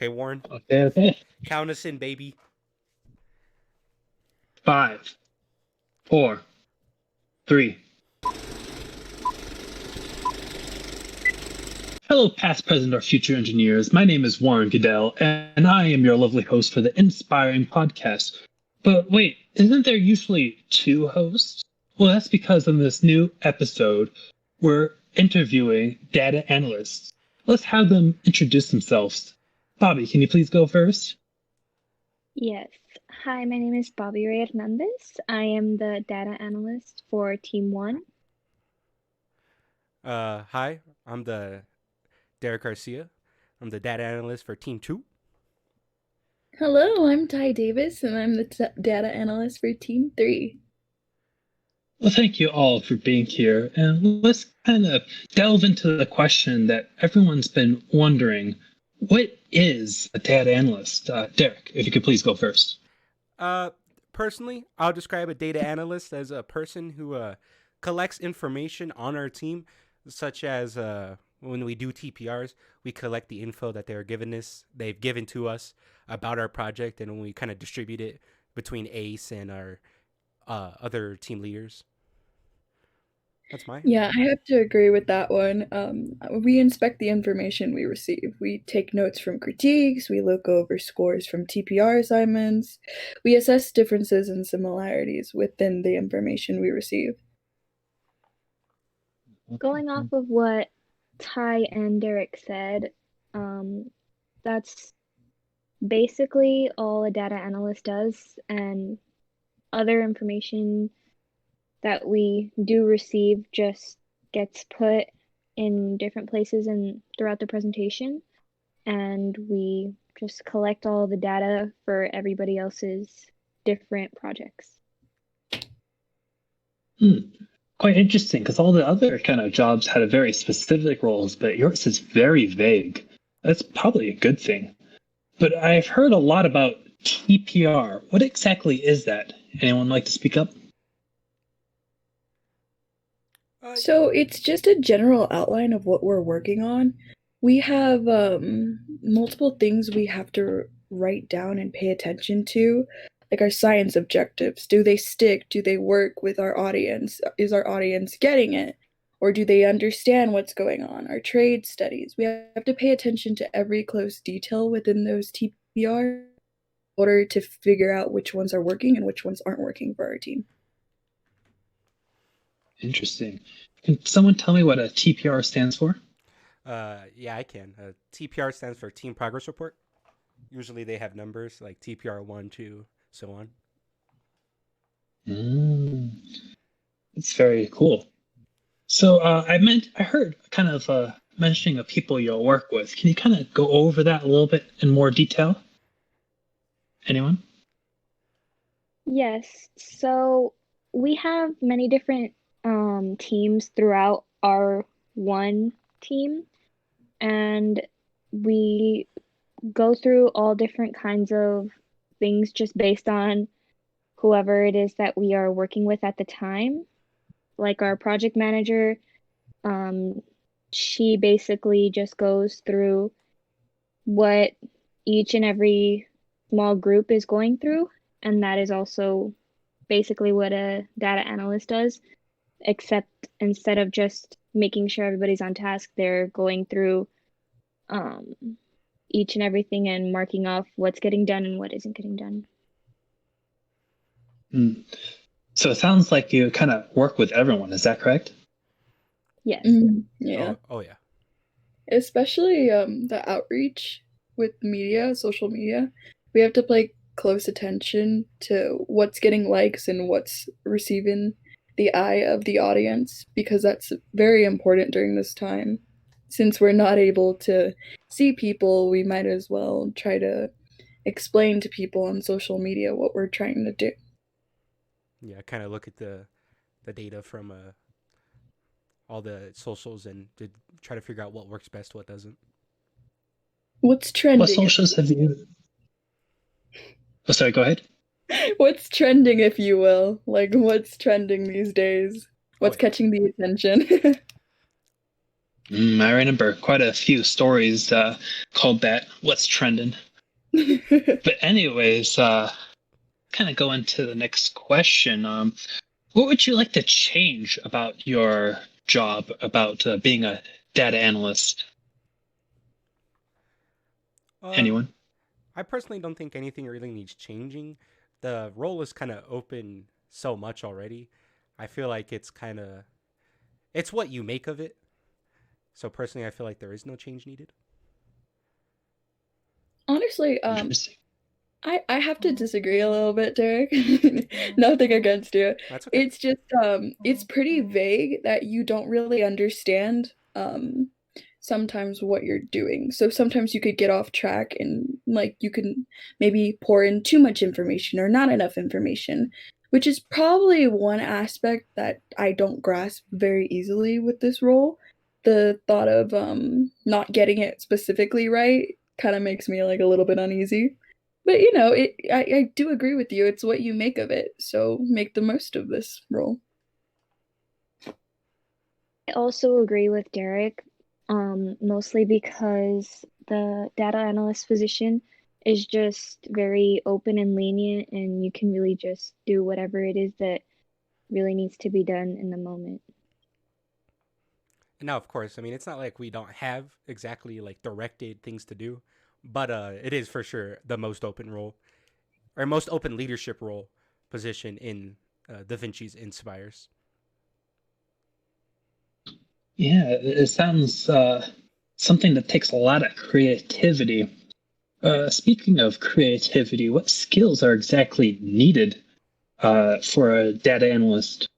Okay, Warren, Okay, okay. count us in, baby. 5, 4, 3. Hello, past, present, or future engineers. My name is Warren Goodell, and I am your lovely host for the InSPREing podcast. But wait, isn't there usually two hosts? Well, that's because in this new episode, we're interviewing data analysts. Let's have them introduce themselves. Bobby, can you please go first? Yes. Hi, my name is Bobby Ray Hernandez. I am the data analyst for Team 1. Hi, I'm the Derek Garcia. I'm the data analyst for Team 2. Hello, I'm Ty Davis, and I'm the data analyst for Team 3. Well, thank you all for being here. And let's kind of delve into the question that everyone's been wondering. What is a data analyst? Derek, if you could please go first. Personally, I'll describe a data analyst as a person who collects information on our team, such as when we do TPRs, we collect the info that they've given to us about our project, and when we kind of distribute it between ACE and our other team leaders. That's mine. Yeah, I have to agree with that one. We inspect the information we receive. We take notes from critiques, we look over scores from TPR assignments, we assess differences and similarities within the information we receive. Going off of what Ty and Derek said, that's basically all a data analyst does, and other information that we do receive just gets put in different places and throughout the presentation, and we just collect all the data for everybody else's different projects. Quite interesting, because all the other kind of jobs had a very specific roles, but yours is very vague. That's probably a good thing. But I've heard a lot about TPR. What exactly is that? Anyone like to speak up? So it's just a general outline of what we're working on. We have multiple things we have to write down and pay attention to, like our science objectives. Do they stick? Do they work with our audience? Is our audience getting it? Or do they understand what's going on? Our trade studies. We have to pay attention to every close detail within those TPR in order to figure out which ones are working and which ones aren't working for our team. Interesting. Can someone tell me what a TPR stands for? Yeah, I can. TPR stands for Team Progress Report. Usually they have numbers like TPR 1, 2, so on. It's very cool. So I heard kind of mentioning of people you'll work with. Can you kind of go over that a little bit in more detail? Anyone? Yes, so we have many different teams throughout our one team, and we go through all different kinds of things just based on whoever it is that we are working with at the time. Like our project manager, she basically just goes through what each and every small group is going through, and that is also basically what a data analyst does, except instead of just making sure everybody's on task, they're going through each and everything and marking off what's getting done and what isn't getting done. So it sounds like you kind of work with everyone. Is that correct? Yes. Yeah. Oh yeah. Especially the outreach with media, social media. We have to pay close attention to what's getting likes and what's receiving the eye of the audience, because that's very important during this time. Since we're not able to see people, we might as well try to explain to people on social media what we're trying to do. Yeah, kind of look at the data from all the socials and to try to figure out what works best, what doesn't. What's trending? What socials have you? Oh, sorry, go ahead. What's trending, if you will? Like, what's trending these days? What's catching the attention? I remember quite a few stories called that "What's Trending." But anyways, kind of go into the next question. What would you like to change about your job, about being a data analyst? Uh, Anyone? I personally don't think anything really needs changing. The role is kind of open so much already. I feel like it's what you make of it. So personally, I feel like there is no change needed. Honestly, Interesting. I have to disagree a little bit, Derek. Nothing against you. That's okay. It's just it's pretty vague that you don't really understand sometimes what you're doing. So sometimes you could get off track and like you can maybe pour in too much information or not enough information, which is probably one aspect that I don't grasp very easily with this role. The thought of not getting it specifically right kind of makes me like a little bit uneasy. But you know, I do agree with you. It's what you make of it. So make the most of this role. I also agree with Derek, mostly because the data analyst position is just very open and lenient, and you can really just do whatever it is that really needs to be done in the moment. And now, of course, I mean, it's not like we don't have exactly like directed things to do, but it is for sure the most open role or most open leadership role position in Da Vinci's Inspires. Yeah, it sounds something that takes a lot of creativity. Speaking of creativity, what skills are exactly needed for a data analyst?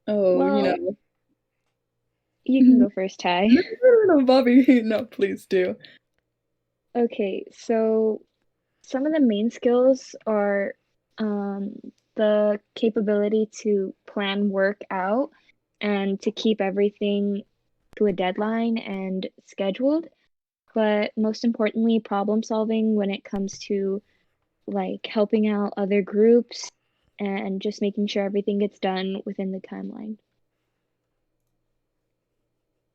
Oh, you Well, know. you can go first, Ty. No, Bobby. No, please do. Okay, so some of the main skills are um, the capability to plan work out and to keep everything to a deadline and scheduled. But most importantly, problem solving when it comes to like helping out other groups and just making sure everything gets done within the timeline.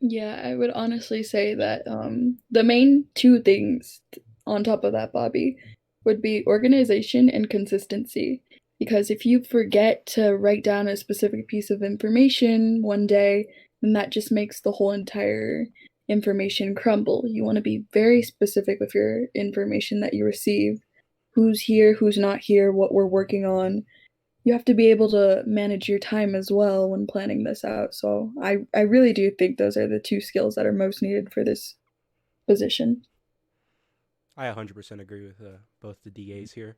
Yeah, I would honestly say that the main two things on top of that, Bobby, would be organization and consistency. Because if you forget to write down a specific piece of information one day, then that just makes the whole entire information crumble. You want to be very specific with your information that you receive, who's here, who's not here, what we're working on. You have to be able to manage your time as well when planning this out. So I really do think those are the two skills that are most needed for this position. I 100% agree with both the DAs here.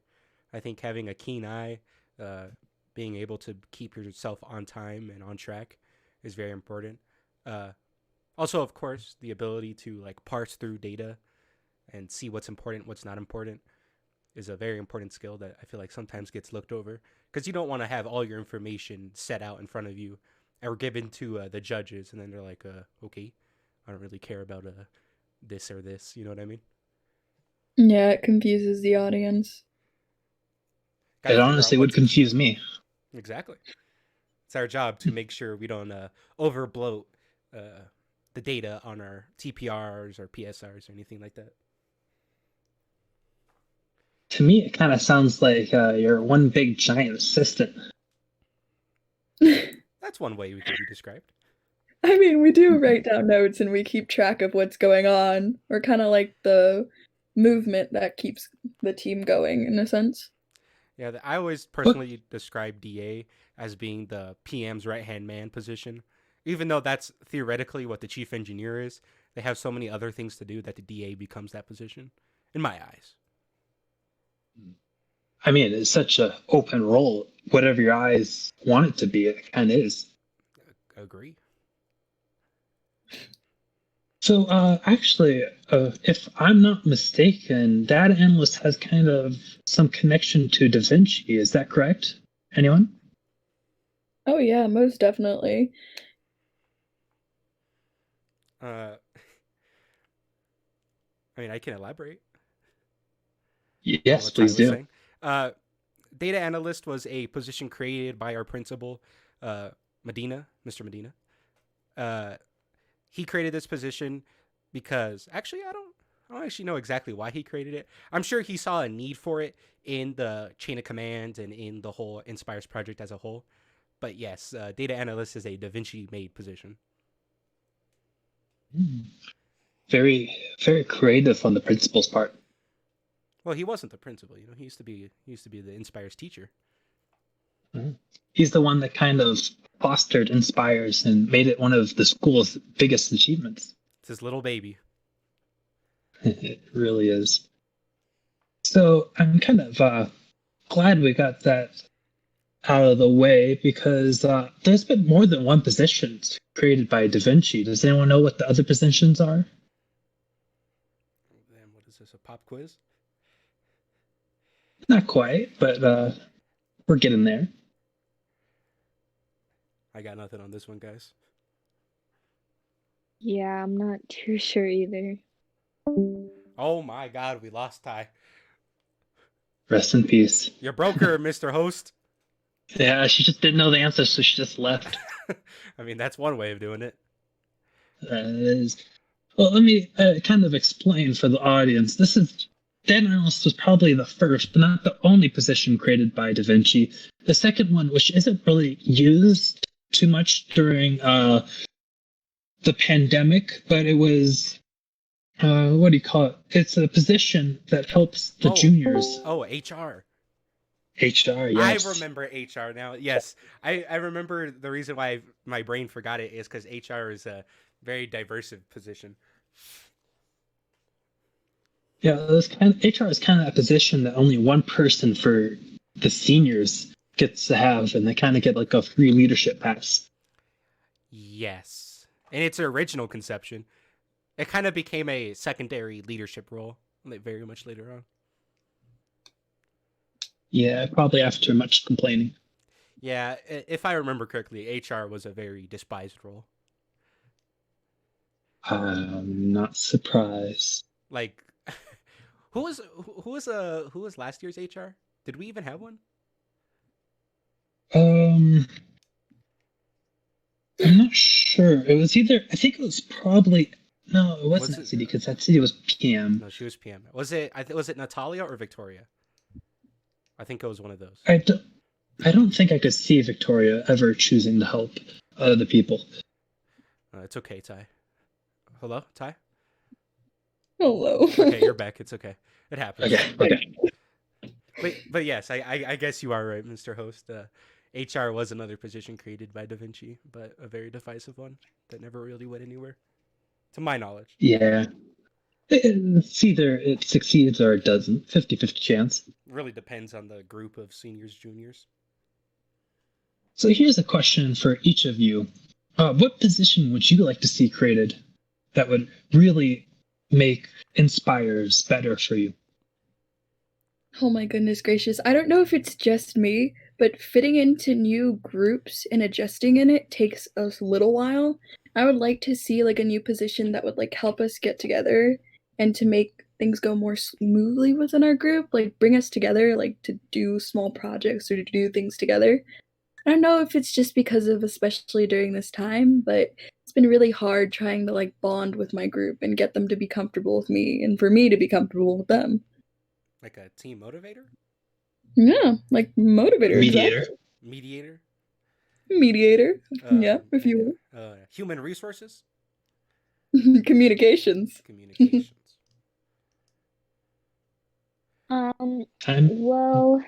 I think having a keen eye, uh, being able to keep yourself on time and on track is very important. Uh, Also, of course, the ability to like parse through data and see what's important, what's not important is a very important skill that I feel like sometimes gets looked over because you don't want to have all your information set out in front of you or given to the judges, and then they're like, okay, I don't really care about this or this. You know what I mean? Yeah, it confuses the audience. Got It to figure out honestly would what's confuse me. exactly. It's our job to make sure we don't overbloat uh, the data on our TPRs or PSRs or anything like that. To me, it kind of sounds like you're one big giant assistant. That's one way we could be described. I mean, we do write down notes and we keep track of what's going on. We're kind of like the movement that keeps the team going in a sense. Yeah, I always What? personally describe DA as being the PM's right hand man position. Even though that's theoretically what the chief engineer is, they have so many other things to do that the DA becomes that position, in my eyes. I mean, it's such an open role. Whatever your eyes want it to be, it kind of is. Agree. So, actually, if I'm not mistaken, data analyst has kind of some connection to Da Vinci. Is that correct? Anyone? Oh yeah, most definitely. Uh, I mean, I can elaborate on Yes, what Ty please was do. saying. Uh, Data analyst was a position created by our principal, uh, Medina, Mr. Medina. He created this position because actually I don't actually know exactly why he created it. I'm sure he saw a need for it in the chain of command and in the whole InSPREing project as a whole. But yes, data analyst is a Da Vinci made position. Very, very creative on the principal's part. Well, he wasn't the principal, you know. He used to be the InSPREing's teacher. He's the one that kind of fostered InSPREing and made it one of the school's biggest achievements. It's his little baby. It really is. So I'm kind of glad we got that out of the way because there's been more than one position created by Da Vinci. Does anyone know what the other positions are? Damn, what is this, a pop quiz? Not quite, but we're getting there. I got nothing on this one, guys. Yeah, I'm not too sure either. Oh my god, we lost Ty. Rest in peace. You broke her, Mr. Host. Yeah, she just didn't know the answer, so she just left. I mean, that's one way of doing it. Well, let me kind of explain for the audience. Data analyst was probably the first, but not the only position created by Da Vinci. The second one, which isn't really used too much during the pandemic, but it was, what do you call it? It's a position that helps the juniors. Oh, HR. HR, yes. I remember HR now. Yes, I remember the reason why my brain forgot it is because HR is a very diverse position. Yeah, HR is kind of that position that only one person for the seniors gets to have, and they kind of get like a free leadership pass. Yes, in its original conception, it kind of became a secondary leadership role, like very much later on. Yeah, probably after much complaining. Yeah, if I remember correctly, HR was a very despised role. I'm not surprised. Like, who was last year's HR? Did we even have one? I'm not sure. It was either. I think it was probably. No, it wasn't that city because that city was PM. No, she was PM. Was it? Was it Natalia or Victoria? I think it was one of those. I don't think I could see Victoria ever choosing to help other people. It's okay, Ty. Hello, Ty? Hello. Okay, you're back. It's okay. It happens. Okay. But yes, I guess you are right, Mr. Host. HR was another position created by Da Vinci, but a very divisive one that never really went anywhere, to my knowledge. Yeah. It's either it succeeds or it doesn't. 50-50 chance. It really depends on the group of seniors, juniors. So here's a question for each of you. What position would you like to see created that would really make InSPREing better for you? Oh my goodness gracious. I don't know if it's just me, but fitting into new groups and adjusting in it takes a little while. I would like to see like a new position that would like help us get together and to make things go more smoothly within our group, like bring us together, like to do small projects or to do things together. I don't know if it's just because of especially during this time, but it's been really hard trying to like bond with my group and get them to be comfortable with me and for me to be comfortable with them. Like a team motivator? Yeah, like motivator. Mediator. Exactly. Mediator? Yeah, if you will. Human resources? Communications. Well,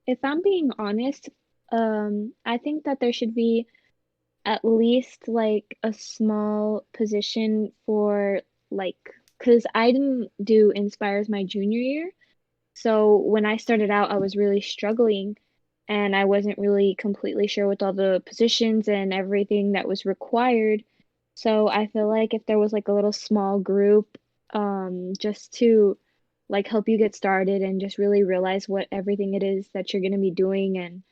if I'm being honest, I think that there should be at least like a small position for like, because I didn't do InSPREing my junior year. So when I started out, I was really struggling and I wasn't really completely sure with all the positions and everything that was required. So I feel like if there was like a little small group, just to like help you get started and just really realize what everything it is that you're going to be doing and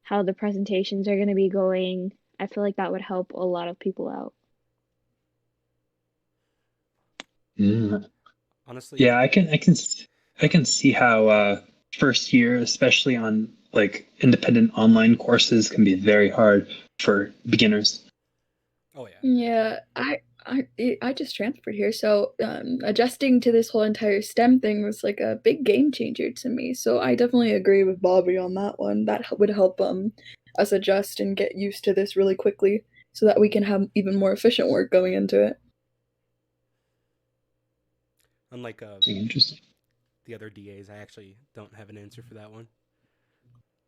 how the presentations are going to be going, I feel like that would help a lot of people out. Honestly, yeah, I can see how first year, especially on like independent online courses, can be very hard for beginners. Oh yeah. Yeah, I just transferred here, so adjusting to this whole entire STEM thing was like a big game changer to me. So I definitely agree with Bobby on that one. That would help us adjust and get used to this really quickly, so that we can have even more efficient work going into it. Unlike Interesting. the other DAs, I actually don't have an answer for that one.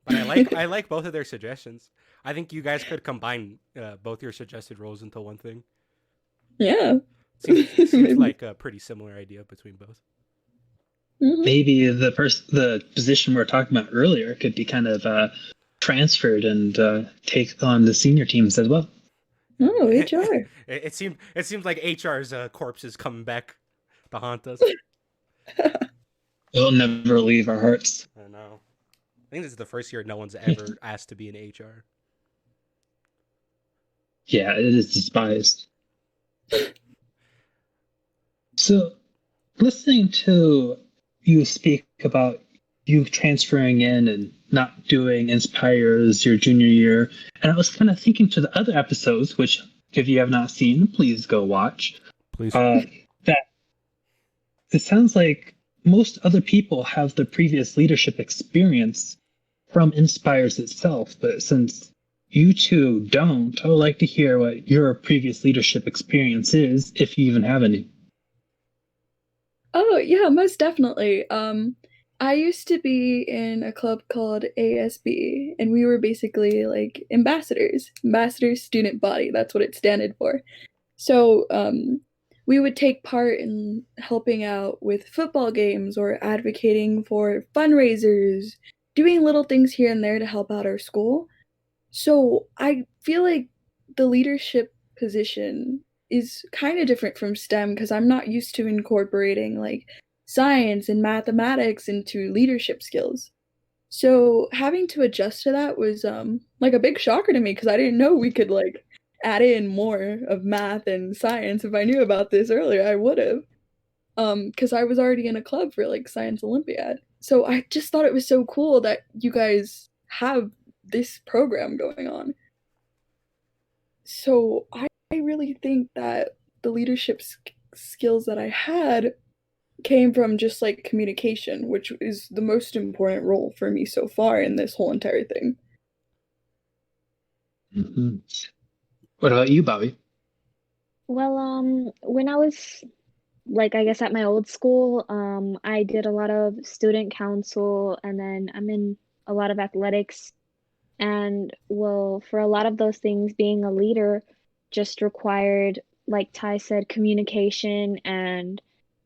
But I like both of their suggestions. I think you guys could combine both your suggested roles into one thing. Yeah. Seems like a pretty similar idea between both. Mhm. Maybe the position we were talking about earlier could be kind of transferred and take on the senior teams as well. Oh, it, HR. it seems like HR's corpse is coming back to haunt us. It'll never leave our hearts. I know. I think this is the first year no one's ever asked to be in HR. Yeah, it is despised. So, listening to you speak about you transferring in and not doing Inspires your junior year, and I was kind of thinking to the other episodes, which if you have not seen, please go watch. Please. That it sounds like most other people have the previous leadership experience from Inspires itself, but since you two don't, I would like to hear what your previous leadership experience is, if you even have any. Oh, yeah, most definitely. I used to be in a club called ASB, and we were basically like ambassadors, ambassador student body. That's what it standed for. So, we would take part in helping out with football games or advocating for fundraisers, doing little things here and there to help out our school. So I feel like the leadership position is kind of different from STEM because I'm not used to incorporating like science and mathematics into leadership skills. So having to adjust to that was like a big shocker to me because I didn't know we could like add in more of math and science. If I knew about this earlier, I would have. Because I was already in a club for like Science Olympiad. So I just thought it was so cool that you guys have this program going on. So I really think that the leadership skills that I had came from just like communication, which is the most important role for me so far in this whole entire thing. Mm-hmm. What about you, Bobby? Well, when I was like I guess at my old school, I did a lot of student council and then I'm in a lot of athletics. And well, for a lot of those things, being a leader just required, like Ty said, communication and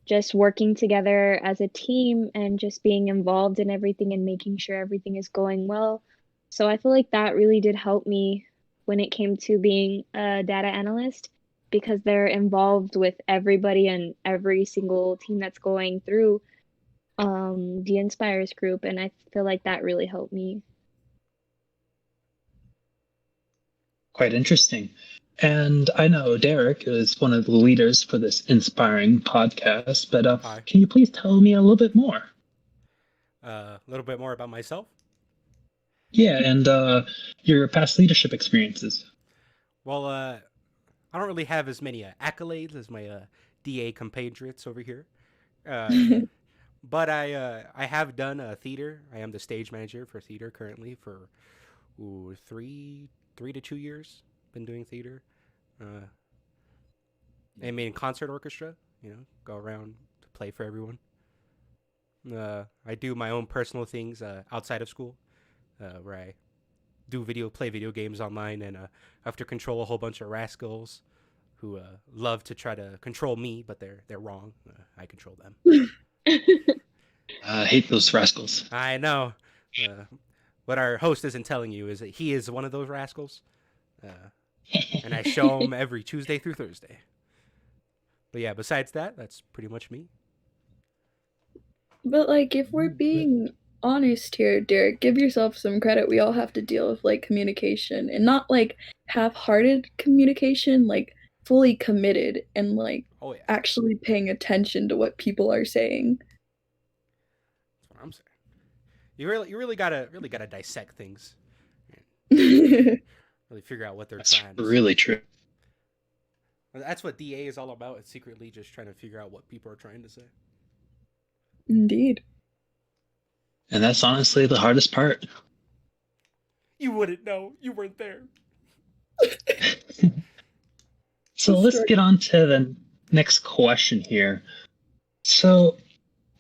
just working together as a team and just being involved in everything and making sure everything is going well. So I feel like that really did help me when it came to being a data analyst because they're involved with everybody and every single team that's going through the Inspires group. And I feel like that really helped me. Quite interesting. And I know Derek is one of the leaders for this InSPREing podcast, but Hi. can you please tell me a little bit more? A little bit more about myself. Yeah, and your past leadership experiences. Well, I don't really have as many accolades as my DA compatriots over here. But I have done theater. I am the stage manager for theater currently for 3 to 2 years. Been doing theater. I'm in concert orchestra. Go around to play for everyone. I do my own personal things outside of school, where I play video games online, and have to control a whole bunch of rascals who love to try to control me, but they're wrong. I control them. I hate those rascals. I know. What our host isn't telling you is that he is one of those rascals, and I show him every Tuesday through Thursday. But yeah, besides that, that's pretty much me. But like, if we're being honest here, Derek, give yourself some credit. We all have to deal with like communication and not like half-hearted communication, like fully committed and like Oh yeah, actually paying attention to what people are saying. that's what I'm saying. You really gotta dissect things, Yeah, really figure out what they're That's trying to really say. true. That's what DA is all about. It's secretly just trying to figure out what people are trying to say. Indeed. And that's honestly the hardest part. You wouldn't know. You weren't there. So let's get on to the next question here. So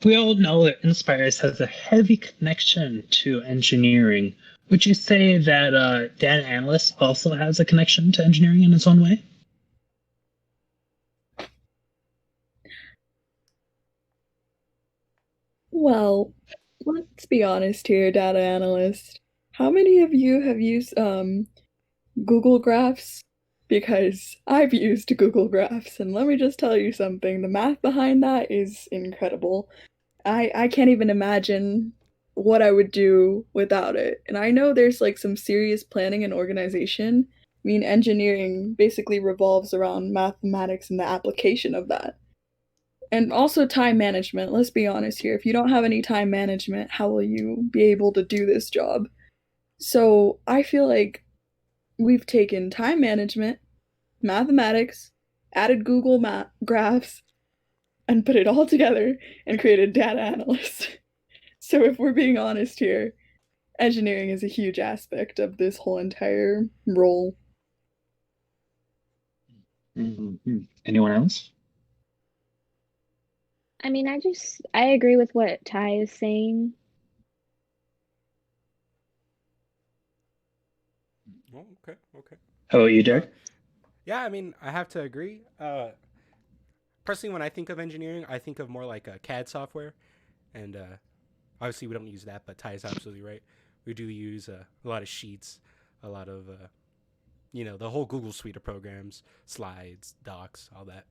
we all know that InSPREing has a heavy connection to engineering. Would you say that data analyst also has a connection to engineering in its own way? Well, let's be honest here, data analyst. How many of you have used Google Graphs? Because I've used Google Graphs, and let me just tell you something. The math behind that is incredible. I can't even imagine what I would do without it. And I know there's like some serious planning and organization. I mean, engineering basically revolves around mathematics and the application of that. And also time management. Let's be honest here. If you don't have any time management, how will you be able to do this job? So I feel like we've taken time management, mathematics, added Google Graphs, and put it all together and created data analysts. So if we're being honest here, engineering is a huge aspect of this whole entire role. Mm-hmm. Anyone else? I mean, I agree with what Ty is saying. Oh, okay. How about you, Derek? Yeah, I mean, I have to agree. Personally, when I think of engineering, I think of more like a CAD software, and obviously we don't use that, but Ty is absolutely right. We do use a lot of sheets, a lot of the whole Google suite of programs, slides, docs, all that.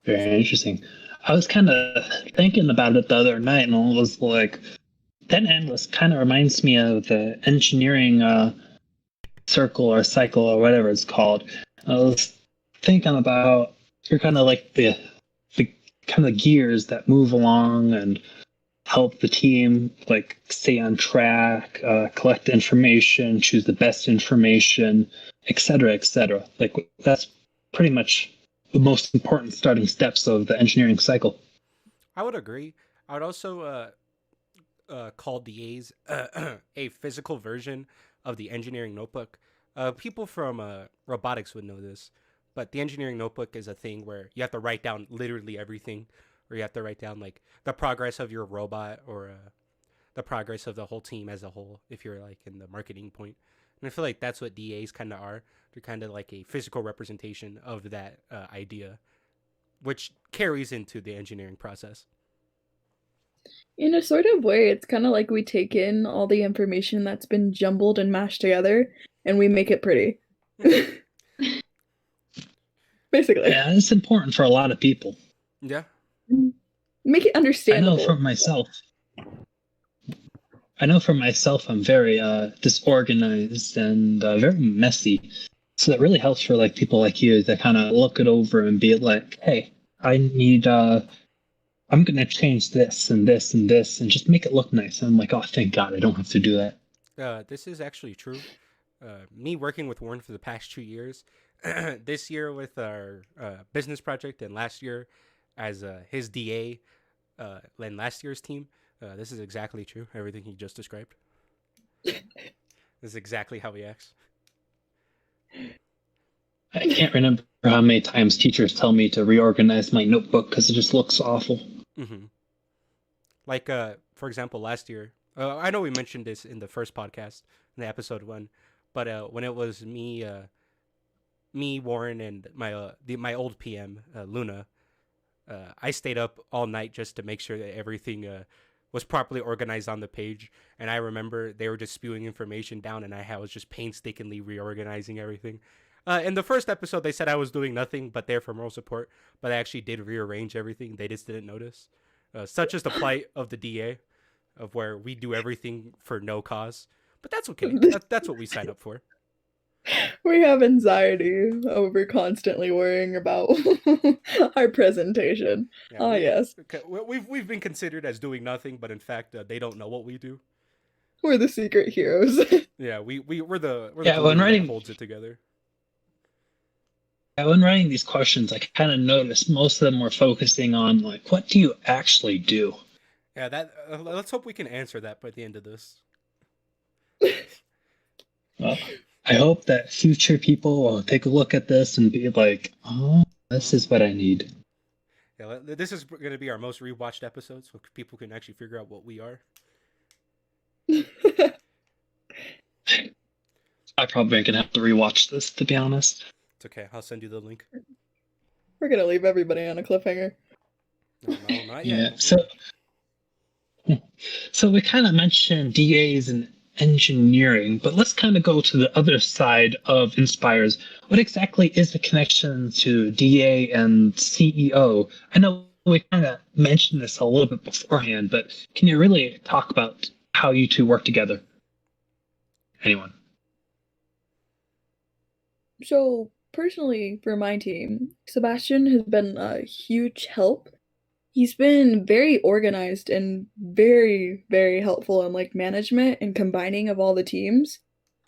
Very interesting. I was kind of thinking about it the other night, and I was like, that analyst kind of reminds me of the engineering circle or cycle or whatever it's called. I was thinking about you're kind of like the kind of gears that move along and help the team like stay on track, collect information, choose the best information, etc., etc. Like that's pretty much the most important starting steps of the engineering cycle. I would agree. I would also call DAs a physical version of the engineering notebook. People from robotics would know this, but the engineering notebook is a thing where you have to write down literally everything, or you have to write down like the progress of your robot or the progress of the whole team as a whole if you're like in the marketing point. And I feel like that's what DAs kind of are. They're kind of like a physical representation of that idea, which carries into the engineering process. In a sort of way, it's kind of like we take in all the information that's been jumbled and mashed together and we make it pretty. Basically. Yeah, it's important for a lot of people. Yeah. Make it understandable. I know for myself, I'm very disorganized and very messy. So that really helps for like people like you to kind of look it over and be like, hey, I'm going to change this and this and this and just make it look nice. And I'm like, oh, thank God, I don't have to do that. This is actually true. Me working with Warren for the past 2 years, this year with our business project and last year as his DA and last year's team, this is exactly true. Everything he just described. This is exactly how he acts. I can't remember how many times teachers tell me to reorganize my notebook because it just looks awful. Mm-hmm. Like, for example, last year, I know we mentioned this in the first podcast, in the episode 1, but when it was me, Warren, and my old PM, Luna, I stayed up all night just to make sure that everything was properly organized on the page. And I remember they were just spewing information down, and I was just painstakingly reorganizing everything. In the first episode, they said I was doing nothing but there for moral support, but I actually did rearrange everything. They just didn't notice. Such is the plight of the DA, of where we do everything for no cause. But that's okay. That's what we signed up for. We have anxiety over constantly worrying about our presentation. Yeah, yes. We've been considered as doing nothing, but in fact, they don't know what we do. We're the secret heroes. Yeah, we're the when writing that holds it together. when writing these questions, I kind of noticed most of them were focusing on like, what do you actually do? Yeah, that. Let's hope we can answer that by the end of this. Well, I hope that future people will take a look at this and be like, oh, this is what I need. Yeah, this is going to be our most rewatched episode, so people can actually figure out what we are. I probably ain't gonna have to rewatch this, to be honest. It's okay. I'll send you the link. We're gonna leave everybody on a cliffhanger. No, not Yeah. yet. So we kind of mentioned DAs and engineering, but let's kind of go to the other side of InSPIRE's. What exactly is the connection to DA and CEO? I know we kind of mentioned this a little bit beforehand, but can you really talk about how you two work together? Anyone? So, personally, for my team, Sebastian has been a huge help. He's been very organized and very, very helpful in like management and combining of all the teams.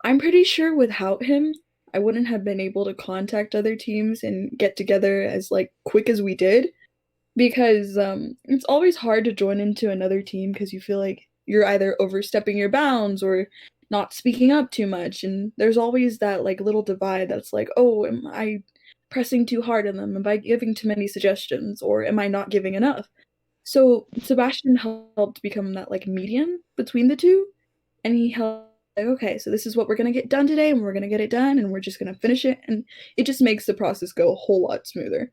I'm pretty sure without him, I wouldn't have been able to contact other teams and get together as like quick as we did because it's always hard to join into another team because you feel like you're either overstepping your bounds or not speaking up too much, and there's always that like little divide that's like, oh, am I pressing too hard on them? Am I giving too many suggestions, or am I not giving enough? So Sebastian helped become that like median between the two, and he helped like, okay, so this is what we're gonna get done today, and we're gonna get it done, and we're just gonna finish it, and it just makes the process go a whole lot smoother.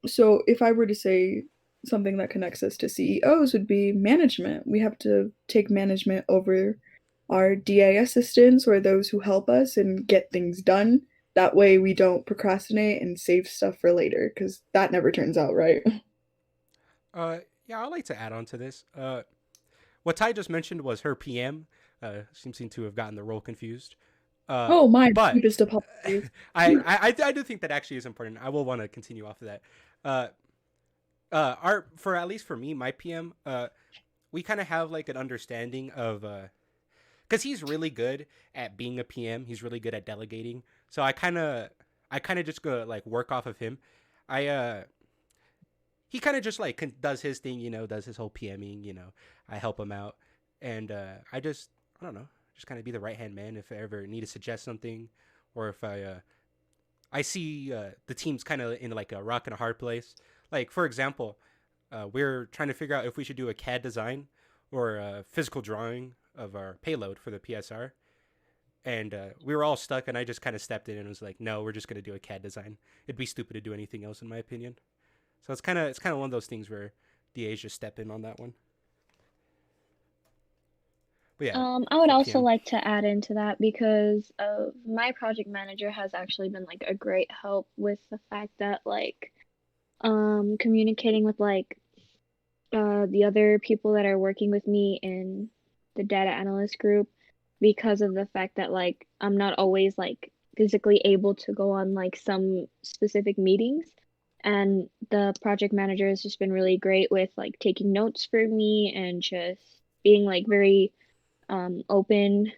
So if I were to say something that connects us to CEOs would be management. We have to take management over our DA assistants or those who help us and get things done. That way we don't procrastinate and save stuff for later because that never turns out right. Yeah, I'd like to add on to this. What Ty just mentioned was her PM. Seems to have gotten the role confused. Oh, my But deepest apologies. I do think that actually is important. I will want to continue off of that. For at least for me, my PM, we kind of have like an understanding of, because he's really good at being a PM. He's really good at delegating. So I kind of just go like work off of him. He kind of just like does his thing, does his whole PMing. I help him out, and I don't know, just kind of be the right hand man if I ever need to suggest something, or if I see the team's kind of in like a rock and a hard place. Like for example, we're trying to figure out if we should do a CAD design or a physical drawing of our payload for the PSR. And we were all stuck, and I just kind of stepped in and was like, "No, we're just gonna do a CAD design. It'd be stupid to do anything else, in my opinion." So it's kind of one of those things where DAs just step in on that one. But yeah, I would for also PM. like to add into that because my project manager has actually been like a great help with the fact that like communicating with like the other people that are working with me in the data analyst group because of the fact that like I'm not always like physically able to go on like some specific meetings, and the project manager has just been really great with like taking notes for me and just being like very open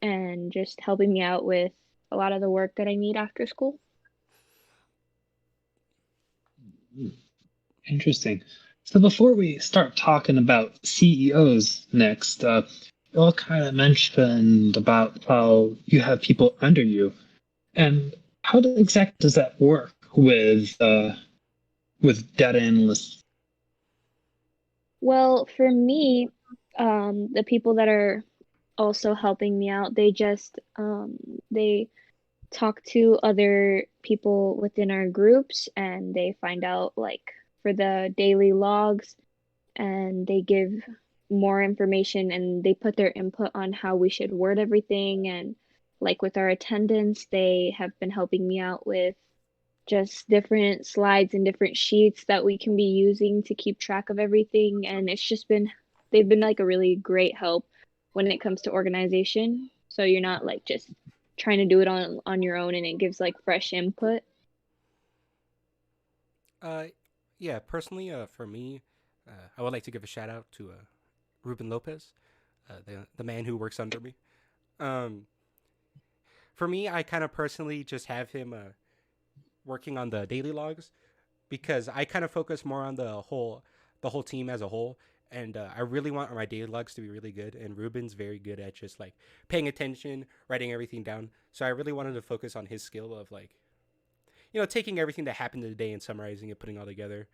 and just helping me out with a lot of the work that I need after school. Interesting. So before we start talking about CEOs next, you all kind of mentioned about how you have people under you, and how exactly does that work with data analysts? Well, for me, the people that are also helping me out, they talk to other people within our groups and they find out like for the daily logs, and they give more information and they put their input on how we should word everything. And like with our attendance, they have been helping me out with just different slides and different sheets that we can be using to keep track of everything. And they've been like a really great help when it comes to organization. So you're not like just trying to do it on your own, and it gives like fresh input. Uh, yeah, personally, for me, I would like to give a shout out to Ruben Lopez, the man who works under me. Um, for me, I kind of personally just have him working on the daily logs because I kind of focus more on the whole team as a whole. And I really want my daily logs to be really good. And Ruben's very good at just like paying attention, writing everything down. So I really wanted to focus on his skill of like, taking everything that happened in the day and summarizing it, putting it all together.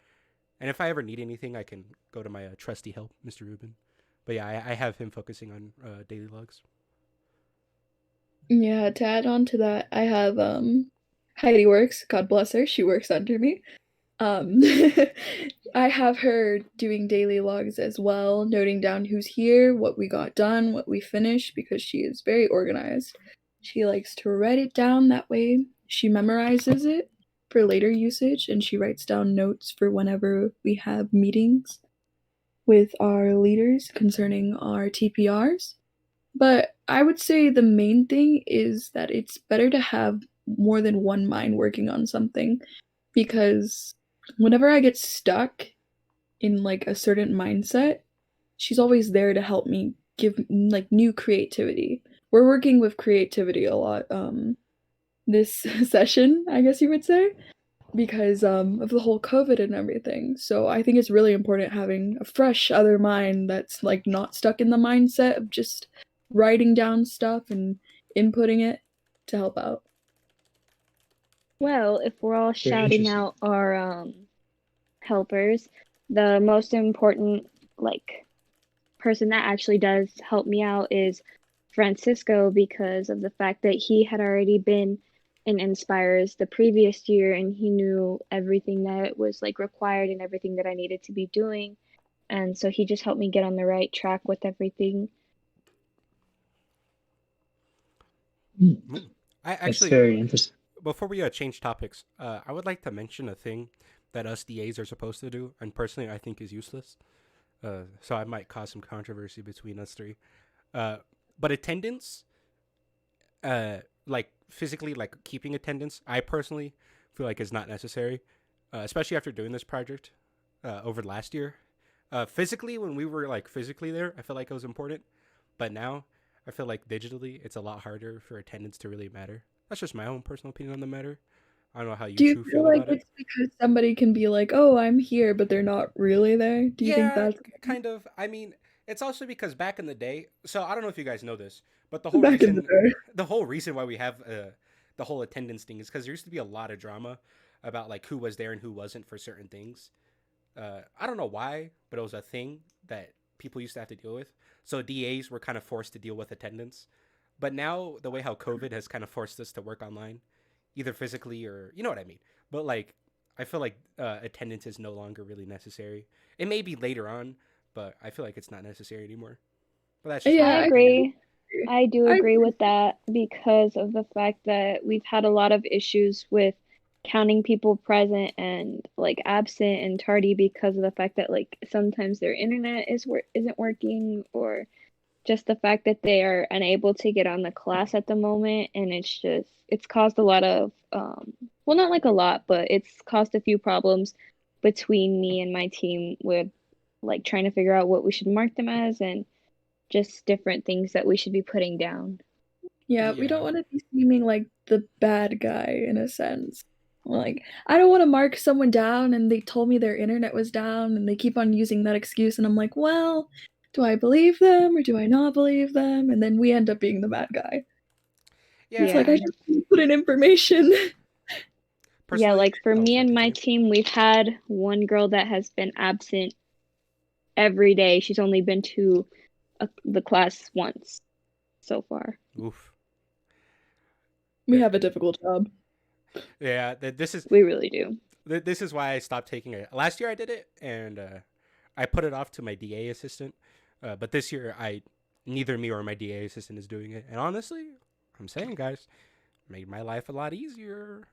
And if I ever need anything, I can go to my trusty help, Mr. Ruben. But yeah, I have him focusing on daily logs. Yeah, to add on to that, I have Heidi works, God bless her, she works under me. Um I have her doing daily logs as well, noting down who's here, what we got done, what we finished, because she is very organized. She likes to write it down, that way she memorizes it for later usage, and she writes down notes for whenever we have meetings with our leaders concerning our TPRs. But I would say the main thing is that it's better to have more than one mind working on something, because whenever I get stuck in like a certain mindset, she's always there to help me give like new creativity. We're working with creativity a lot this session, I guess you would say, because of the whole COVID and everything. So I think it's really important having a fresh other mind that's like not stuck in the mindset of just writing down stuff and inputting it to help out. Well, if we're all Very shouting interesting. out our helpers, the most important like person that actually does help me out is Francisco, because of the fact that he had already been in Inspires the previous year and he knew everything that was like required and everything that I needed to be doing. And so he just helped me get on the right track with everything. Hmm. I That's actually, very interesting. before we change topics, I would like to mention a thing that us DAs are supposed to do, and personally I think is useless. So I might cause some controversy between us three. Uh, but attendance, like physically, like keeping attendance, I personally feel like is not necessary, especially after doing this project over last year. Physically, when we were like physically there, I felt like it was important, but now I feel like digitally, it's a lot harder for attendance to really matter. That's just my own personal opinion on the matter. I don't know how you Do you two feel feel like about it. it's because somebody can be like, "Oh, I'm here," but they're not really there? Do you think Yeah, that's kind of. I mean, it's also because back in the day. So I don't know if you guys know this, but the whole back in the reason, day? the whole reason why we have the whole attendance thing is because there used to be a lot of drama about like who was there and who wasn't for certain things. I don't know why, but it was a thing that people used to have to deal with. So DAs were kind of forced to deal with attendance. But now the way how COVID has kind of forced us to work online, either physically or you know what I mean. But like I feel like attendance is no longer really necessary. It may be later on, but I feel like it's not necessary anymore. But that's just my I Yeah, own I opinion. agree. I do I agree agree. with that because of the fact that we've had a lot of issues with counting people present and like absent and tardy because of the fact that like sometimes their internet isn't working, or just the fact that they are unable to get on the class at the moment, and it's caused a lot of well, not like a lot, but it's caused a few problems between me and my team with like trying to figure out what we should mark them as and just different things that we should be putting down. Yeah, we don't Yeah. want to be seeming like the bad guy in a sense. Like, I don't want to mark someone down and they told me their internet was down and they keep on using that excuse, and I'm like, well, do I believe them or do I not believe them? And then we end up being the bad guy. It's Yeah. like Yeah. I just put in information. Yeah, Personally, like for oh, me sorry, and my continue. team, we've had one girl that has been absent every day. She's only been to the class once so far. Oof. We Yeah. have a difficult job. Yeah. This is We really do. this is why I stopped taking it. Last year I did it, and I put it off to my DA assistant. But this year I neither me or my DA assistant is doing it. And honestly, I'm saying, guys, made my life a lot easier.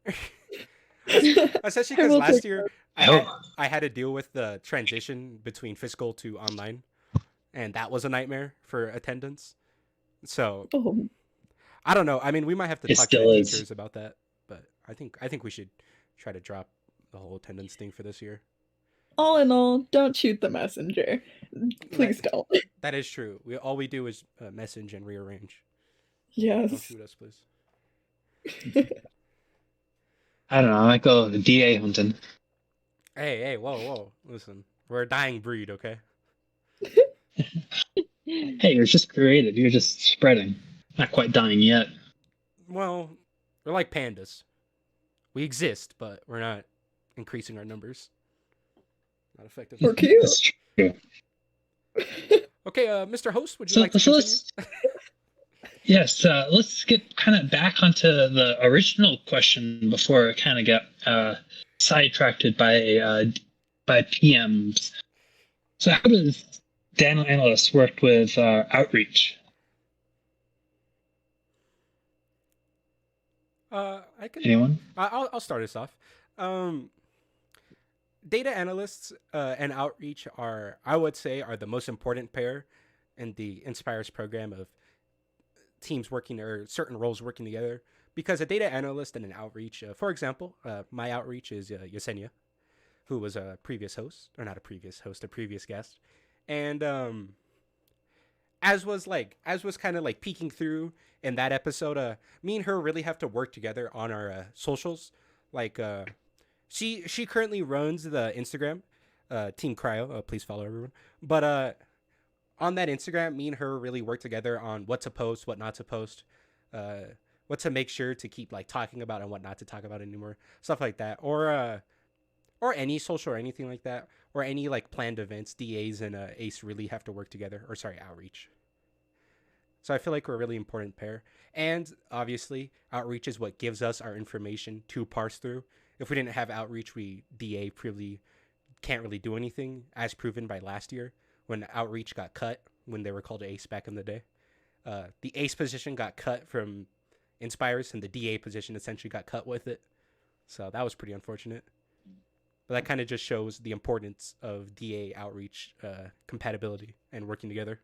Especially I because will take last year that. I Oh, had I had to deal with the transition between physical to online, and that was a nightmare for attendance. So Oh, I don't know. I mean, we might have to it talk to the still is. teachers about that, but I think we should try to drop the whole attendance thing for this year. all in all, don't shoot the messenger. That Please don't. that is true. We do is message and rearrange. Don't Yes. shoot us, please. I don't know. I might go DA hunting. Hey, whoa. Listen, we're a dying breed, okay? Hey, you're just creative. You're just spreading. Not quite dying yet. Well, we're like pandas. We exist, but we're not increasing our numbers. Not effectively. We're cute. That's true. Okay, Mr. Host, would you So, like to so continue? let's get kind of back onto the original question before it kind of got sidetracked by PMs. So, how does data analysts work with outreach? I can. Anyone? I'll start us off. Data analysts and outreach are, I would say, are the most important pair in the Inspires program of teams working or certain roles working together. Because a data analyst and an outreach, for example, my outreach is Yesenia, who was a previous host, or not a previous host, a previous guest, and as was kind of like peeking through in that episode, me and her really have to work together on our socials. Like she currently runs the Instagram, Team Cryo. Please follow everyone. But on that Instagram, me and her really work together on what to post, what not to post, what to make sure to keep like talking about and what not to talk about anymore, stuff like that, or any social or anything like that, or any like planned events. DAs and Ace really have to work together, or sorry, outreach. So I feel like we're a really important pair. And obviously, outreach is what gives us our information to parse through. If we didn't have outreach, we DA probably can't really do anything, as proven by last year when outreach got cut when they were called Ace back in the day. The Ace position got cut from Inspires, and the DA position essentially got cut with it. So that was pretty unfortunate. But that kind of just shows the importance of DA outreach compatibility and working together.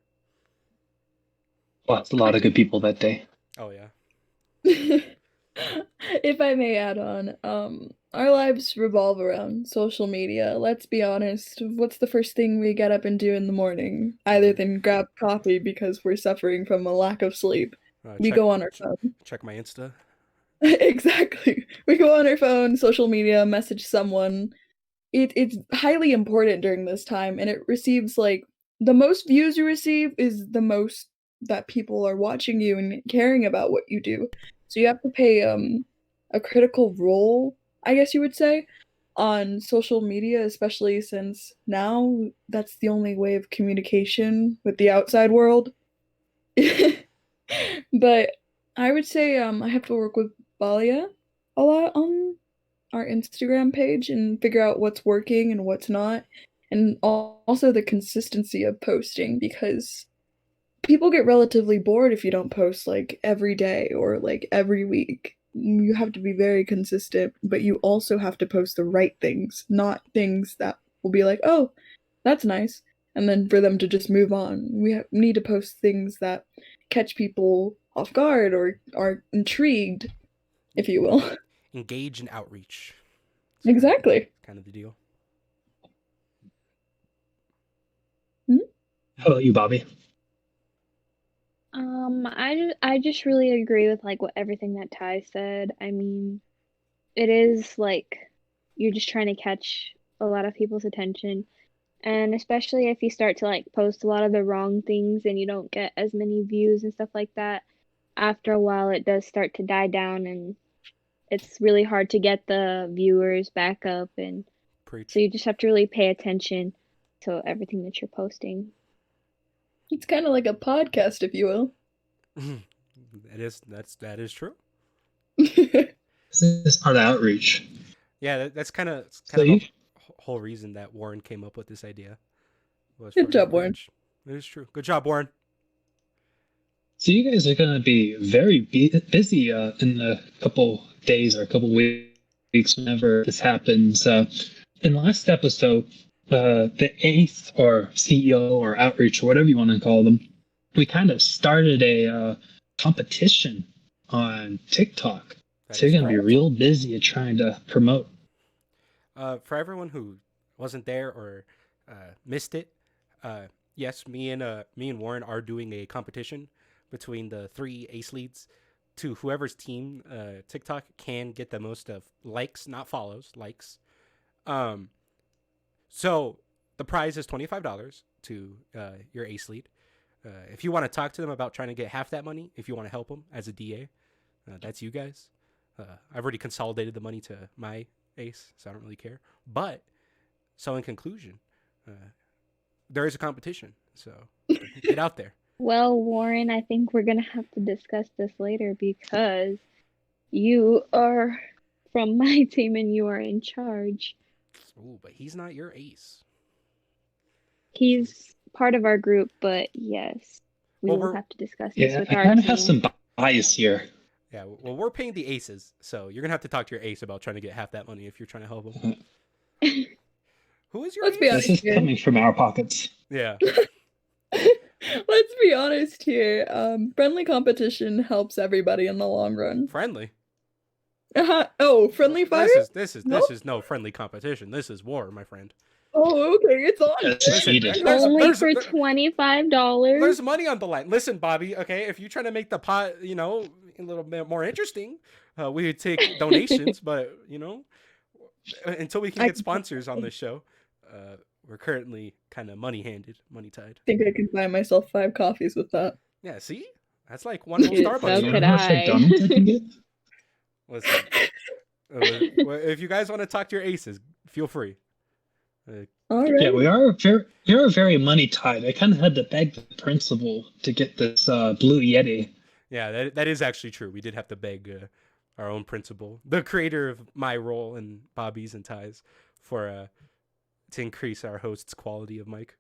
Lost a lot of good people that day. Oh yeah. If I may add on, our lives revolve around social media. Let's be honest. What's the first thing we get up and do in the morning? Either than grab coffee because we're suffering from a lack of sleep. We go on our phone. Check my Insta. Exactly. We go on our phone, social media, message someone. It's highly important during this time, and it receives like the most views you receive is the most that people are watching you and caring about what you do. So you have to pay a critical role, I guess you would say, on social media, especially since now that's the only way of communication with the outside world. But I would say I have to work with Balia a lot on our Instagram page and figure out what's working and what's not, and also the consistency of posting, because people get relatively bored if you don't post like every day or like every week. You have to be very consistent, but you also have to post the right things, not things that will be like, oh, that's nice, and then for them to just move on. We need to post things that catch people off guard or are intrigued, if you will. Engage in outreach. It's Exactly. Kind of the deal. How about you, Bobby? I just really agree with like what everything that Ty said. I mean, it is like you're just trying to catch a lot of people's attention, and especially if you start to like post a lot of the wrong things and you don't get as many views and stuff like that, after a while it does start to die down and it's really hard to get the viewers back up, and Preach. so you just have to really pay attention to everything that you're posting. It's kind of like a podcast, if you will. That is true. This is part of outreach. Yeah, that's kind of So the whole reason that Warren came up with this idea. Good job, Warren. It is true. Good job, Warren. So you guys are going to be very busy in a couple days or a couple weeks whenever this happens. In the last episode, the eighth or CEO or outreach or whatever you want to call them, we kind of started a competition on TikTok. So you're going to be real busy at trying to promote. For everyone who wasn't there or missed it, yes, me and Warren are doing a competition between the 3 Ace leads to whoever's team TikTok can get the most of likes, not follows, likes. So the prize is $25 to your ace lead. If you want to talk to them about trying to get half that money, if you want to help them as a DA, that's you guys. I've already consolidated the money to my ace, so I don't really care. But, so in conclusion, there is a competition, so get out there. Well, Warren, I think we're gonna have to discuss this later because you are from my team and you are in charge. Ooh, but he's not your ace. He's part of our group, but yes, we will have to discuss this with I our kind of team. have some bias here. Yeah, well, we're paying the aces, so you're gonna have to talk to your ace about trying to get half that money if you're trying to help him. Who is your Let's ace? be honest. This is coming from our pockets. Yeah. Let's be honest here. Friendly competition helps everybody in the long run. Friendly. Oh, friendly fire? This is no friendly competition. This is war, my friend. Oh, okay, it's on. Listen, Only for $25. There's money on the line. Listen, Bobby. Okay, if you're trying to make the pot, a little bit more interesting, we would take donations. But until we can get sponsors on this show, we're currently kind of money tied. I think I can buy myself 5 coffees with that. Yeah, see, that's like one whole Dude, Starbucks. so could I. Listen, if you guys want to talk to your aces, feel free. All right. Yeah, we are very money tied. I kind of had to beg the principal to get this blue Yeti. Yeah, that is actually true. We did have to beg our own principal, the creator of my role in Bobby's and Ty's, for to increase our host's quality of mic.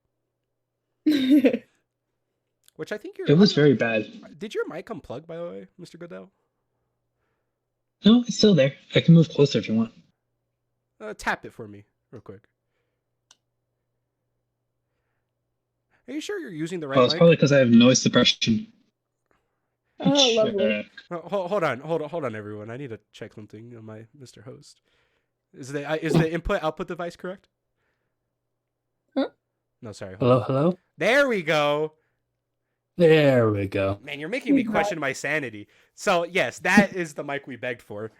Which I think It was very bad. Did your mic unplug, by the way, Mr. Goodell? No, it's still there. I can move closer if you want. Tap it for me, real quick. Are you sure you're using the right mic? It's probably because I have noise suppression. Oh, lovely. Hold on, everyone. I need to check something on my Mr. Host. Is the input-output device correct? Huh? No, sorry. Hello? There we go. There we go. Man, you're making me question my sanity. So, yes, that is the mic we begged for.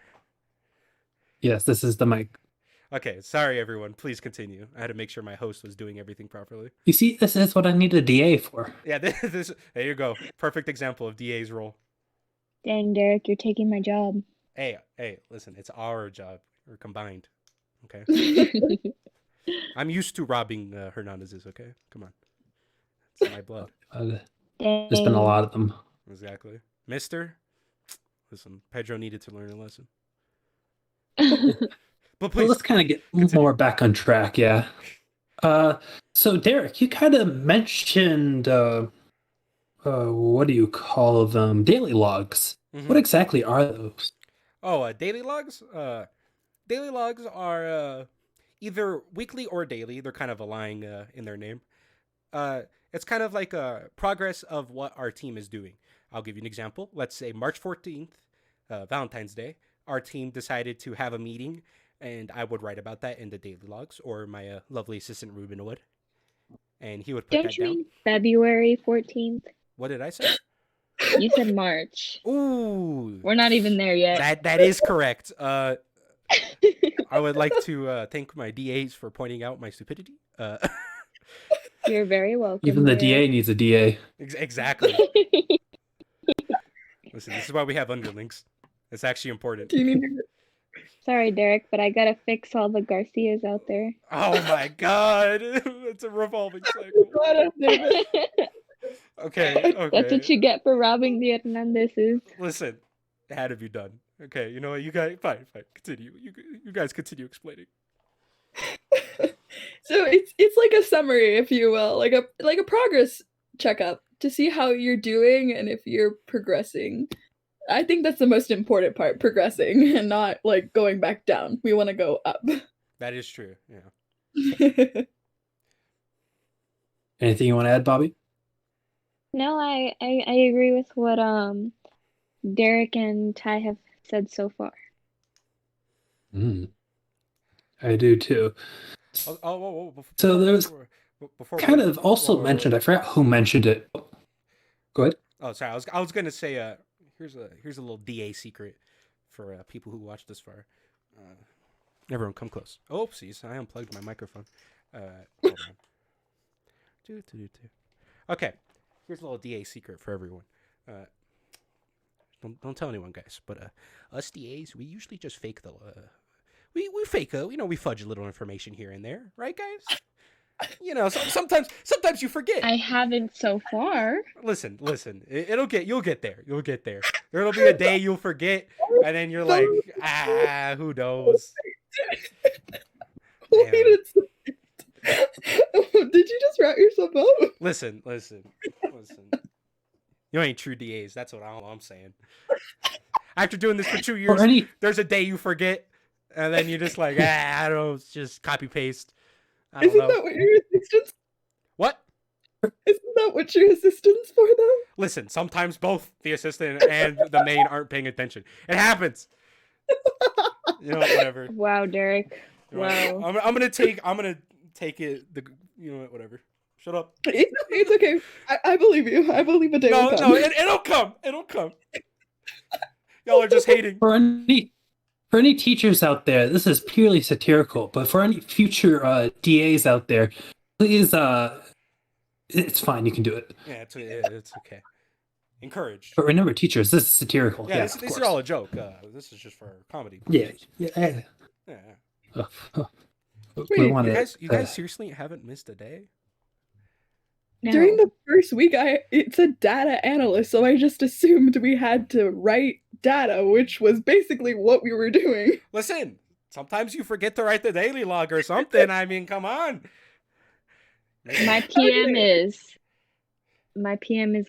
Yes, this is the mic. Okay, sorry, everyone. Please continue. I had to make sure my host was doing everything properly. You see, this is what I need a DA for. Yeah, there you go. Perfect example of DA's role. Dang, Derek, you're taking my job. Hey, listen, it's our job. We're combined. Okay? I'm used to robbing Hernandez's, okay? Come on. It's in my blood. There's been a lot of them. Exactly. Mister, listen, Pedro needed to learn a lesson. But please, let's kind of get more back on track, yeah. So, Derek, you kind of mentioned, what do you call them? Daily logs. Mm-hmm. What exactly are those? Oh, daily logs? Daily logs are either weekly or daily. They're kind of lying in their name. It's kind of like a progress of what our team is doing. I'll give you an example. Let's say March 14th, Valentine's Day, our team decided to have a meeting, and I would write about that in the daily logs, or my lovely assistant Ruben would. And he would put that down. Don't you mean February 14th? What did I say? You said March. Ooh. We're not even there yet. That is correct. I would like to thank my DAs for pointing out my stupidity. You're very welcome. Even the DA needs a DA. Exactly. Listen, this is why we have underlings. It's actually important. Sorry, Derek, but I gotta fix all the Garcias out there. Oh my god. It's a revolving cycle. Okay. That's what you get for robbing the Hernandezes. Listen, it had to be done. Okay, you know what? You guys, fine. Continue. You guys continue explaining. So it's like a summary, if you will, like a progress checkup to see how you're doing and if you're progressing. I think that's the most important part, progressing and not like going back down. We want to go up. That is true. Yeah. Anything you want to add, Bobby? No, I agree with what Derek and Ty have said so far. I do too. So there was kind of also mentioned. I forgot who mentioned it. Go ahead. Oh, sorry. I was going to say. here's a little DA secret for people who watch this far. Everyone, come close. Oopsies, I unplugged my microphone. Hold on. Okay, here's a little DA secret for everyone. Don't tell anyone, guys. But us DAs, we usually just fake the. We fake we fudge a little information here and there, right, guys? Sometimes you forget. I haven't so far. Listen. You'll get there. There'll be a day you'll forget, and then you're like, who knows? Wait a second. Did you just rat yourself out? Listen. You ain't true DAs. That's what I'm saying. After doing this for 2 years, there's a day you forget, and then you're just like, I don't know, just copy paste. Isn't that what your assistant's? What? Isn't that what your assistant's for, though? Listen, sometimes both the assistant and the main aren't paying attention. It happens. Whatever. Wow, Derek. Wow. I'm gonna take it. Whatever. Shut up. It's okay. I believe you. I believe a day will come. No, it'll come. It'll come. Y'all are just hating. For any teachers out there, this is purely satirical. But for any future DAs out there, please, it's fine. You can do it. Yeah, it's okay. Encouraged. But remember, teachers, this is satirical. Yeah, this is all a joke. This is just for comedy. Yeah. Wait, you guys seriously haven't missed a day? No. During the first week, it's a data analyst, so I just assumed we had to write data, which was basically what we were doing. Listen, sometimes you forget to write the daily log or something. I mean, come on. My PM is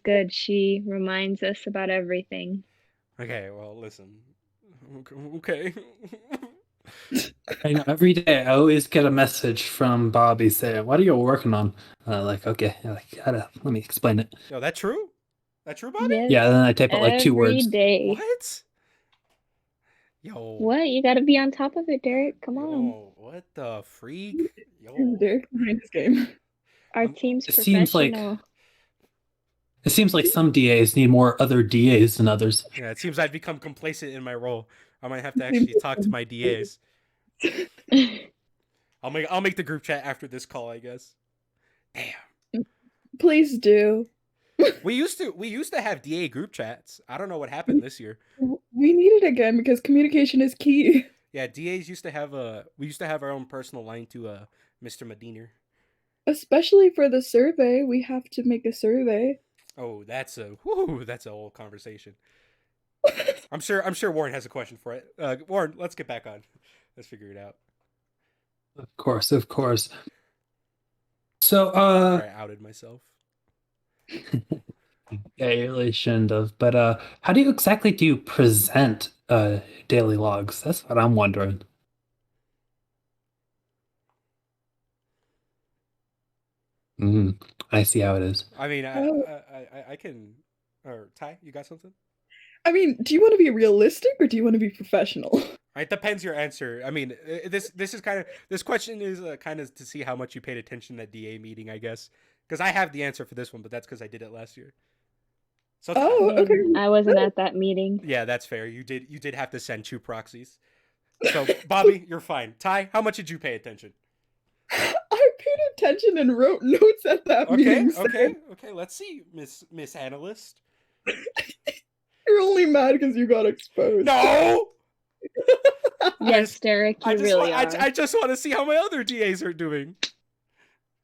good. She reminds us about everything. Okay, well, listen. Okay. I know, every day I always get a message from Bobby saying, "What are you working on?" Okay, let me explain it. Yo, that true? That true, Bobby? Yes, yeah, then I type out like 2 words. Every day. What? Yo. What? You gotta be on top of it, Derek. Come on. Yo, what the freak? Yo. Derek behind this game. Our team's It professional. seems like some DAs need more other DAs than others. Yeah, it seems I've become complacent in my role. I might have to actually talk to my DAs. I'll make the group chat after this call, I guess. Damn. Please do. We used to have DA group chats. I don't know what happened this year. We need it again because communication is key. Yeah, DAs used to have we used to have our own personal line to Mr. Medina. Especially for the survey, we have to make a survey. Oh, that's a whole conversation. I'm sure Warren has a question for it. Warren, let's get back on. Let's figure it out. Of course. So, I outed myself. Yeah, you really shouldn't have. But how do you present daily logs? That's what I'm wondering. I see how it is. I mean, I can. Or Ty, you got something? I mean, do you want to be realistic or do you want to be professional? It depends your answer. I mean, this question is kind of to see how much you paid attention at DA meeting, I guess. Because I have the answer for this one, but that's because I did it last year. So okay. I wasn't at that meeting. Yeah, that's fair. You did have to send 2 proxies. So Bobby, you're fine. Ty, how much did you pay attention? I paid attention and wrote notes at that meeting. Okay. Let's see, Miss Analyst. You're only mad because you got exposed. No. Yes, Derek, you really are. I just want to see how my other DAs are doing.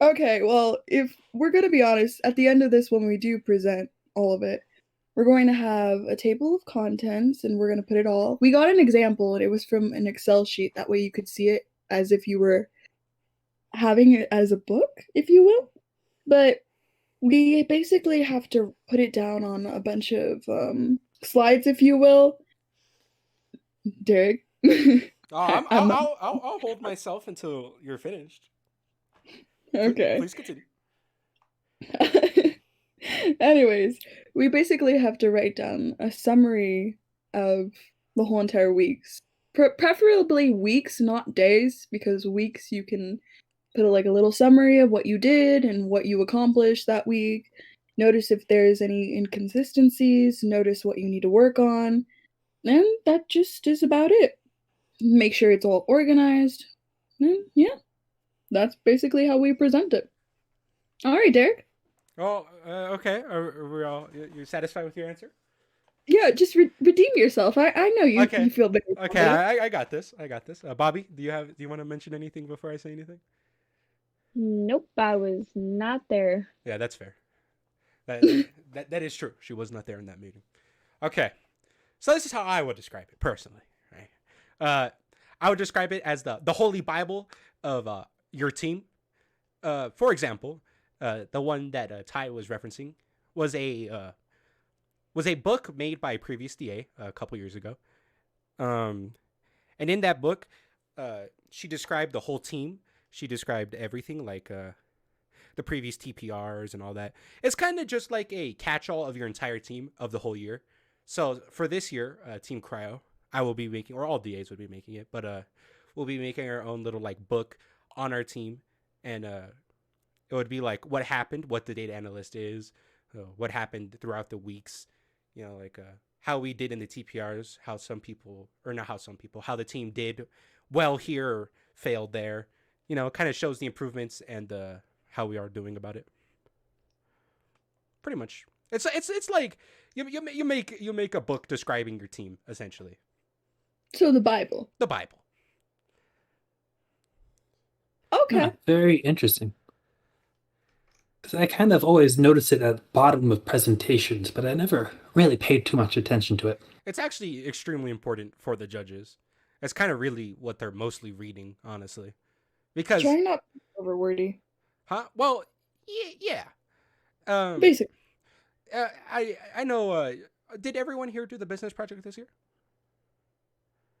Okay, well, if we're going to be honest, at the end of this, when we do present all of it, we're going to have a table of contents and we're going to put it all. We got an example and it was from an Excel sheet. That way you could see it as if you were having it as a book, if you will. But we basically have to put it down on a bunch of slides, if you will. Derek. I'll hold myself until you're finished. Okay. Please continue. Anyways, we basically have to write down a summary of the whole entire weeks. Preferably weeks, not days, because weeks you can put a little summary of what you did and what you accomplished that week. notice if there's any inconsistencies, notice what you need to work on, and that just is about it. Make sure it's all organized, and yeah, that's basically how we present it. All right, Derek. Oh, okay. Are we all? You're satisfied with your answer? Yeah, just redeem yourself. I know you. Okay. You feel better. Okay, I got this. I got this. Bobby, do you want to mention anything before I say anything? Nope, I was not there. Yeah, that's fair. That is true. She was not there in that meeting. Okay, so this is how I would describe it personally. Right? I would describe it as the Holy Bible of your team. For example, the one that Ty was referencing was a book made by a previous DA a couple years ago. And in that book, she described the whole team. She described everything, like the previous TPRs and all that. It's kind of just like a catch-all of your entire team of the whole year. So for this year, Team Cryo, I will be making, or all DAs would be making it, but we'll be making our own little like book on our team, and it would be like what happened, what the data analyst is, what happened throughout the weeks, like how we did in the TPRs, how the team did well here or failed there. It kind of shows the improvements and how we are doing about it. Pretty much, it's like you make a book describing your team essentially. So the Bible. The Bible. Okay. Yeah, very interesting. Because I kind of always notice it at the bottom of presentations, but I never really paid too much attention to it. It's actually extremely important for the judges. It's kind of really what they're mostly reading, honestly. Because try not to be over wordy. Huh? Well, yeah. Basic. I know. Did everyone here do the business project this year?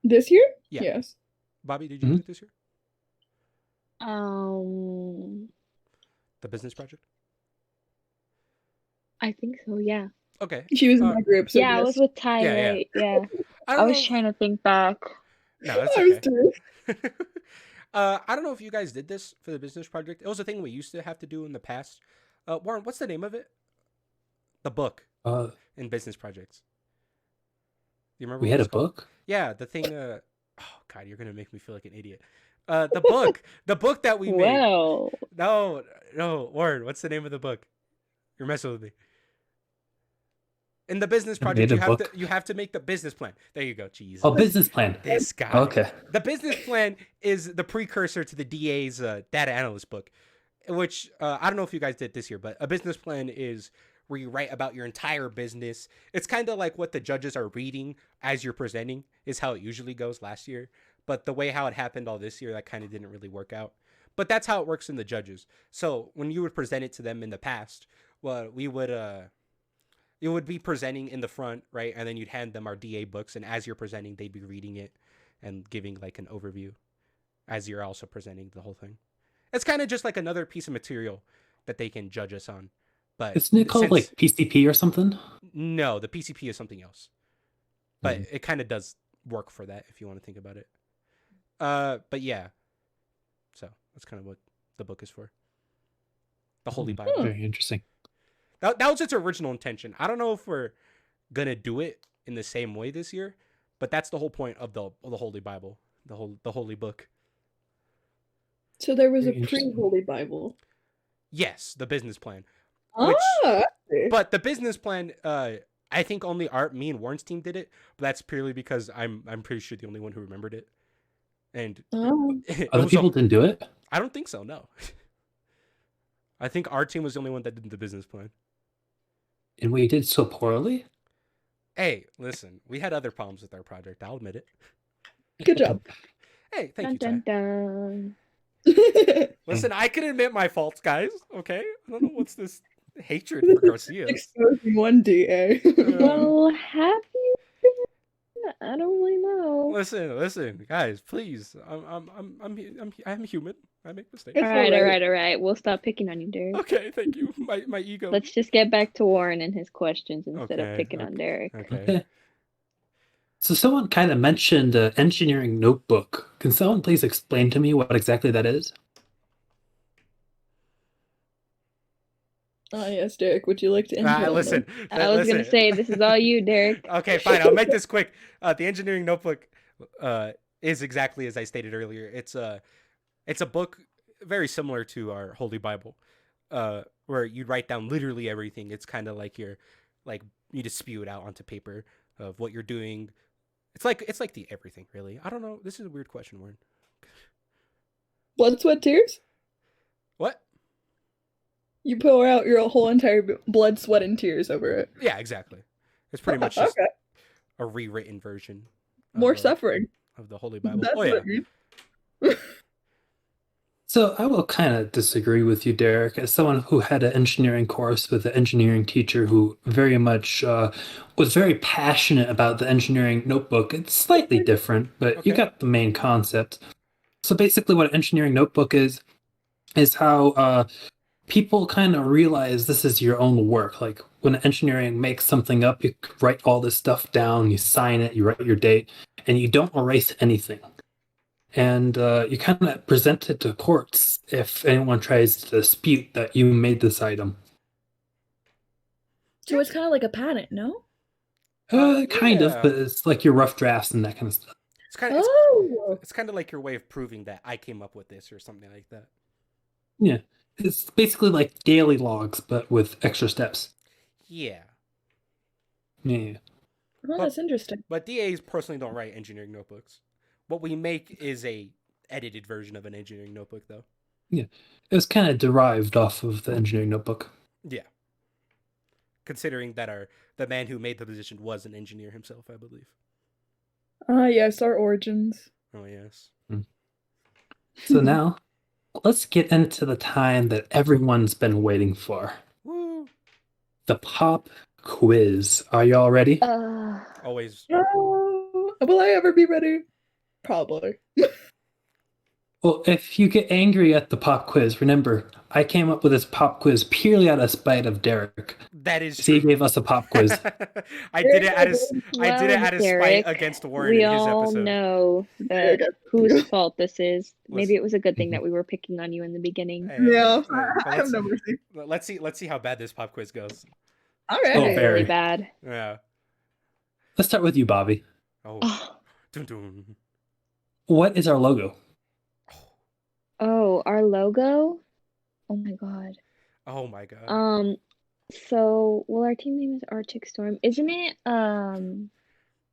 This year? Yeah. Yes. Bobby, did you do it this year? The business project? I think so, yeah. Okay. She was in my group, so yeah, yes. I was with Ty, Yeah, right? Yeah. I was trying to think back. No, that's I was okay. too. I don't know if you guys did this for the business project. It was a thing we used to have to do in the past. Warren, what's the name of it? The book in business projects. Do you remember? We had a book? Yeah, the thing. Oh God, you're gonna make me feel like an idiot. The book that we made. Well. No, Warren, what's the name of the book? You're messing with me. In the business project, you have to make the business plan. There you go. Jesus. Oh, business plan. This guy. Okay. The business plan is the precursor to the DA's data analyst book, which I don't know if you guys did this year, but a business plan is where you write about your entire business. It's kind of like what the judges are reading as you're presenting is how it usually goes last year. But the way how it happened all this year, that kind of didn't really work out. But that's how it works in the judges. So when you would present it to them in the past, well, we would you would be presenting in the front, right? And then you'd hand them our DA books, and as you're presenting, they'd be reading it and giving like an overview as you're also presenting the whole thing. It's kind of just like another piece of material that they can judge us on. But isn't it called like PCP or something? No, the PCP is something else. But it kind of does work for that if you want to think about it. But yeah. So that's kind of what the book is for. The Holy Bible. Very interesting. That was its original intention. I don't know if we're gonna do it in the same way this year, but that's the whole point of the Holy Bible, the Holy Book. So there was a pre-Holy Bible. Yes, the business plan. But the business plan, I think only me and Warren's team did it, but that's purely because I'm pretty sure the only one who remembered it. And other people didn't do it? I don't think so. No. I think our team was the only one that did the business plan. And we did so poorly? Hey, listen, we had other problems with our project. I'll admit it. Good job. Hey, thank you, dun, dun. Listen, I can admit my faults, guys. Okay? I don't know what's this hatred for Garcia. Exposing one DA. Well, have you been? I don't really know. Listen, guys, please. I'm human. I make mistakes. All right. We'll stop picking on you, Derek. Okay, thank you. My ego. Let's just get back to Warren and his questions instead of picking on Derek. Okay. So someone kind of mentioned engineering notebook. Can someone please explain to me what exactly that is? Yes, Derek, would you like to enter? Listen. I was going to say, this is all you, Derek. Okay, fine. I'll make this quick. The engineering notebook is exactly as I stated earlier. It's a book very similar to our Holy Bible, where you write down literally everything. It's kind of like you just spew it out onto paper of what you're doing. It's like the everything, really. I don't know. This is a weird question, Warren. Blood, sweat, tears? What? You pour out your whole entire blood, sweat, and tears over it. Yeah, exactly. It's pretty much just a rewritten version. More suffering. Of the Holy Bible. That's oh, yeah. What I mean. So I will kind of disagree with you, Derek. As someone who had an engineering course with an engineering teacher who very much was very passionate about the engineering notebook, it's slightly different, but you got the main concept. So basically what an engineering notebook is how people kind of realize this is your own work. Like when engineering makes something up, you write all this stuff down, you sign it, you write your date, and you don't erase anything. And you kind of present it to courts if anyone tries to dispute that you made this item. So it's kind of like a patent, no? Kind of, but it's like your rough drafts and that kind of stuff. It's kind of like your way of proving that I came up with this or something like that. Yeah. It's basically like daily logs, but with extra steps. Yeah. Yeah. Oh, that's interesting. But DAs personally don't write engineering notebooks. What we make is a edited version of an engineering notebook, though. Yeah. It was kind of derived off of the engineering notebook. Yeah. Considering that the man who made the position was an engineer himself, I believe. Yes, our origins. Oh, yes. So now, let's get into the time that everyone's been waiting for. Woo! The pop quiz. Are y'all ready? Always. Will I ever be ready? Probably. Well, if you get angry at the pop quiz, remember, I came up with this pop quiz purely out of spite of Derek. That is true. He gave us a pop quiz. I did it out of spite against Warren in his episode. We all know whose fault this is. Maybe it was a good thing that we were picking on you in the beginning. Yeah, I have no mercy. Let's see how bad this pop quiz goes. All right. Oh, very really bad. Yeah. Let's start with you, Bobby. Oh. Dun, dun. What is our logo? Oh, our logo? Oh my god. Oh my god. So, well, our team name is Arctic Storm. Isn't it,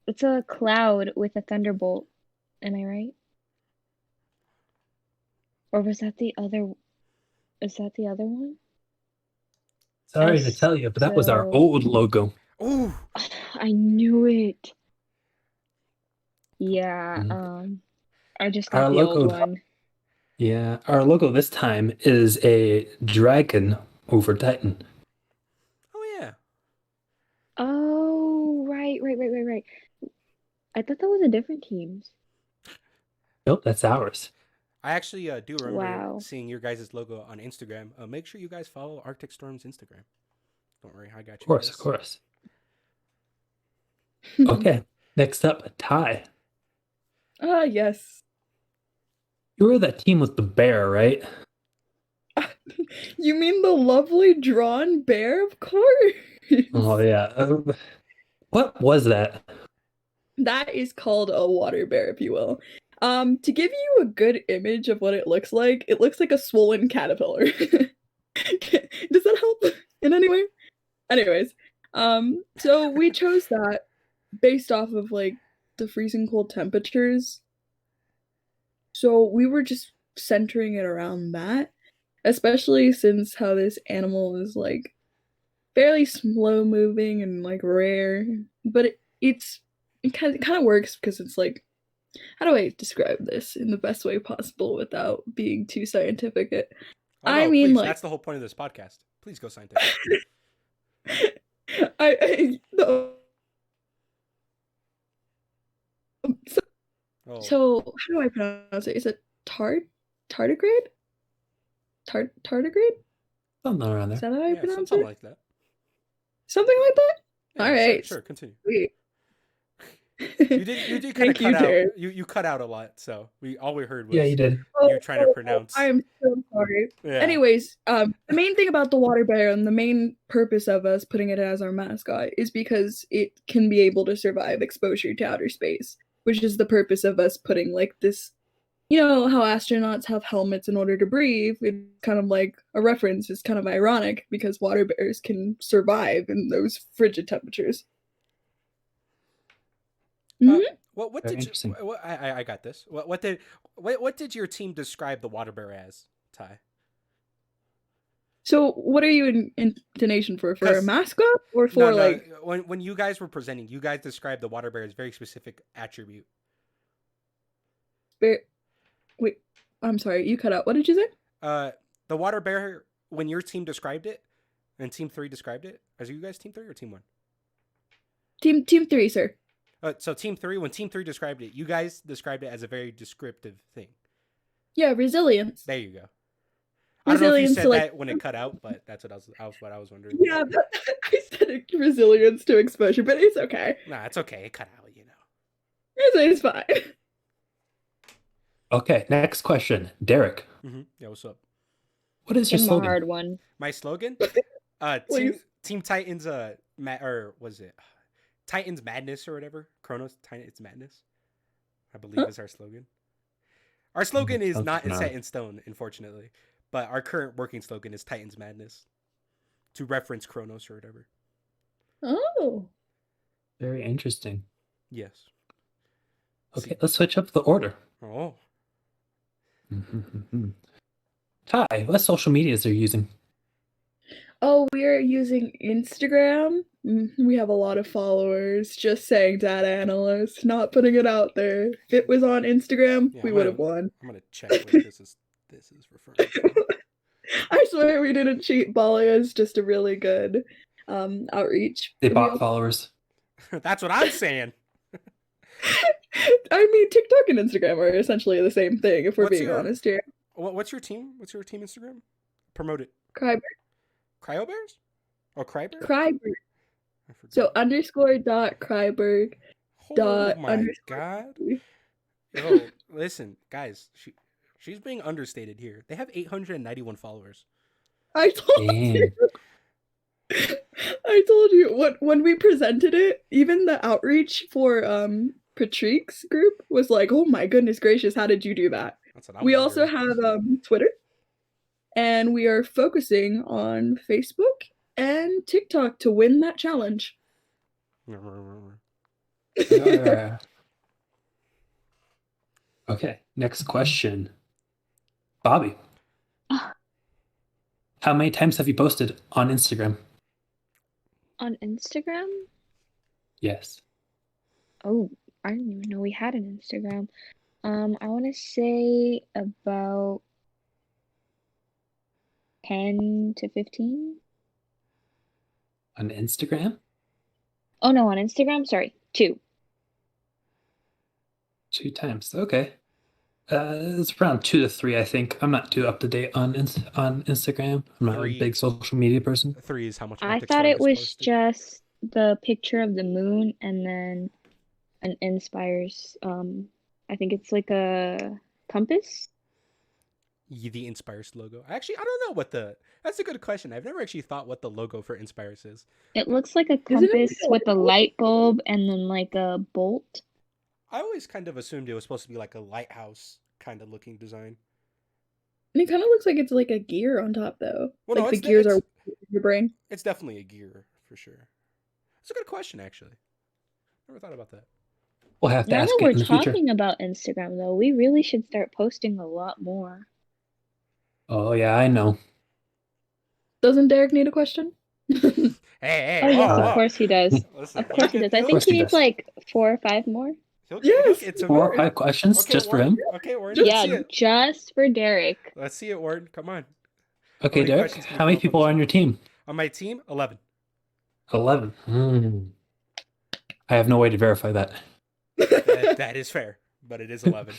it's a cloud with a thunderbolt. Am I right? Or was that the other, is that the other one? Sorry to tell you, but that was our old logo. Ooh. I knew it. Yeah, I just got the old one. Yeah, our logo this time is a dragon over Titan. Oh, yeah. Oh, right. I thought that was a different team's. Nope, that's ours. I actually do remember seeing your guys' logo on Instagram. Make sure you guys follow Arctic Storm's Instagram. Don't worry, I got you. Of course. Okay, next up, Ty. Yes. You were that team with the bear, right? You mean the lovely drawn bear? Of course. Oh, yeah. What was that? That is called a water bear, if you will. To give you a good image of what it looks like a swollen caterpillar. Does that help in any way? Anyways, so we chose that based off of like the freezing cold temperatures. So we were just centering it around that, especially since how this animal is like fairly slow moving and like rare, but it kind of works because it's like, how do I describe this in the best way possible without being too scientific? I mean, please, like, that's the whole point of this podcast. Please go scientific. So how do I pronounce it? Is it tardigrade? Tardigrade? Something around there. Is that how I pronounce something it? like that. Something like that? Yeah, all right. Sure, continue. Sweet. You did kind of Thank you, cut out. Jared. You cut out a lot, so all we heard was Yeah, you did. you trying to pronounce. I am so sorry. Yeah. Anyways, the main thing about the water bear and the main purpose of us putting it as our mascot is because it can be able to survive exposure to outer space, which is the purpose of us putting like this. You know how astronauts have helmets in order to breathe? It's kind of like a reference. It's kind of ironic because water bears can survive in those frigid temperatures. What Very did interesting. you? I got this. What did your team describe the water bear as, Ty? So, what are you in intonation for? For a 'Cause- mascot or for like? when you guys were presenting, you guys described the water bear as very specific attribute. Wait, I'm sorry, you cut out. What did you say? The water bear, when your team described it, and Team 3 described it, as you guys Team 3 or Team 1? Team 3, sir. So Team 3, when Team 3 described it, you guys described it as a very descriptive thing. Yeah, resilience. There you go. I don't know if you Resilience said to, like- that when it cut out, but that's what I was wondering. Yeah, I said resilience to exposure, but it's okay. Nah, it's okay. It cut out, you know. It's fine. Okay, next question. Derek, Yeah, what's up? what is your Give him a slogan? hard one. My slogan? Please. Team Titans or was it Titans Madness or whatever? Chronos Titans Madness, I believe is our slogan. Our slogan is Sounds not like an set in stone, unfortunately, but our current working slogan is Titans Madness, to reference Chronos or whatever. Oh. Very interesting. Yes. Okay, let's switch up the order. Oh. Ty, what social medias are you using? Oh, we are using Instagram. We have a lot of followers. Just saying, data analyst, not putting it out there. If it was on Instagram, Yeah, we I'm would gonna- have won. I'm gonna check what this is referring to. I swear we didn't cheat. Bali is just a really good outreach. They We bought also- followers. That's what I'm saying. I mean, TikTok and Instagram are essentially the same thing, if we're What's being your- honest here. What's your team? What's your team Instagram? Promote it. Cryber. Cryo Bears? Oh, Cryberg? Cryberg. I forgot. So _.Cryberg. Oh dot my underscore- god. Yo, listen, guys, she's being understated here. They have 891 followers. I told Damn. you. I told you when we presented it, even the outreach for Patrick's group was like, "Oh my goodness gracious, how did you do that?" That's what I'm We also wondering. have Twitter, and we are focusing on Facebook and TikTok to win that challenge. Okay, next question. Bobby, Ah. how many times have you posted on Instagram? On Instagram? Yes. Oh, I didn't even know we had an Instagram. I want to say about 10 to 15. On Instagram? Oh no, on Instagram, sorry, 2. 2 times. Okay. It's around 2 to 3, I think. I'm not too up to date on Instagram. I'm not 3. a big social media person. 3 is how much. I Olympic thought Storm it has was posted. just the picture of the moon and then an Inspires. I think it's like a compass. The Inspires logo. Actually, I don't know what the. That's a good question. I've never actually thought what the logo for Inspires is. It looks like a Isn't it compass like a with a light bulb? light bulb and then like a bolt. I always kind of assumed it was supposed to be like a lighthouse kind of looking design. And it kind of looks like it's like a gear on top, though. Well, like no, the it's gears are in your brain. It's definitely a gear for sure. It's a good question, actually. Never thought about that. We'll have to Now ask that it we're in the future. talking about Instagram, though, we really should start posting a lot more. Oh, yeah, I know. Doesn't Derek need a question? Hey, Oh yes, whoa, of whoa. course he does. Listen, Of course he does. I think course he he needs does. like 4 or 5 more. He'll Yes. get to 4 or it. 5 questions Okay, just for Warren. him? Okay, Warren. Just- Let's see Yeah, it. just for Derek. Let's see it, Warren. Come on. Okay, many Derek, questions can you how many throw up people on are on your team? On my team, 11. 11. I have no way to verify that. That is fair, but it is 11.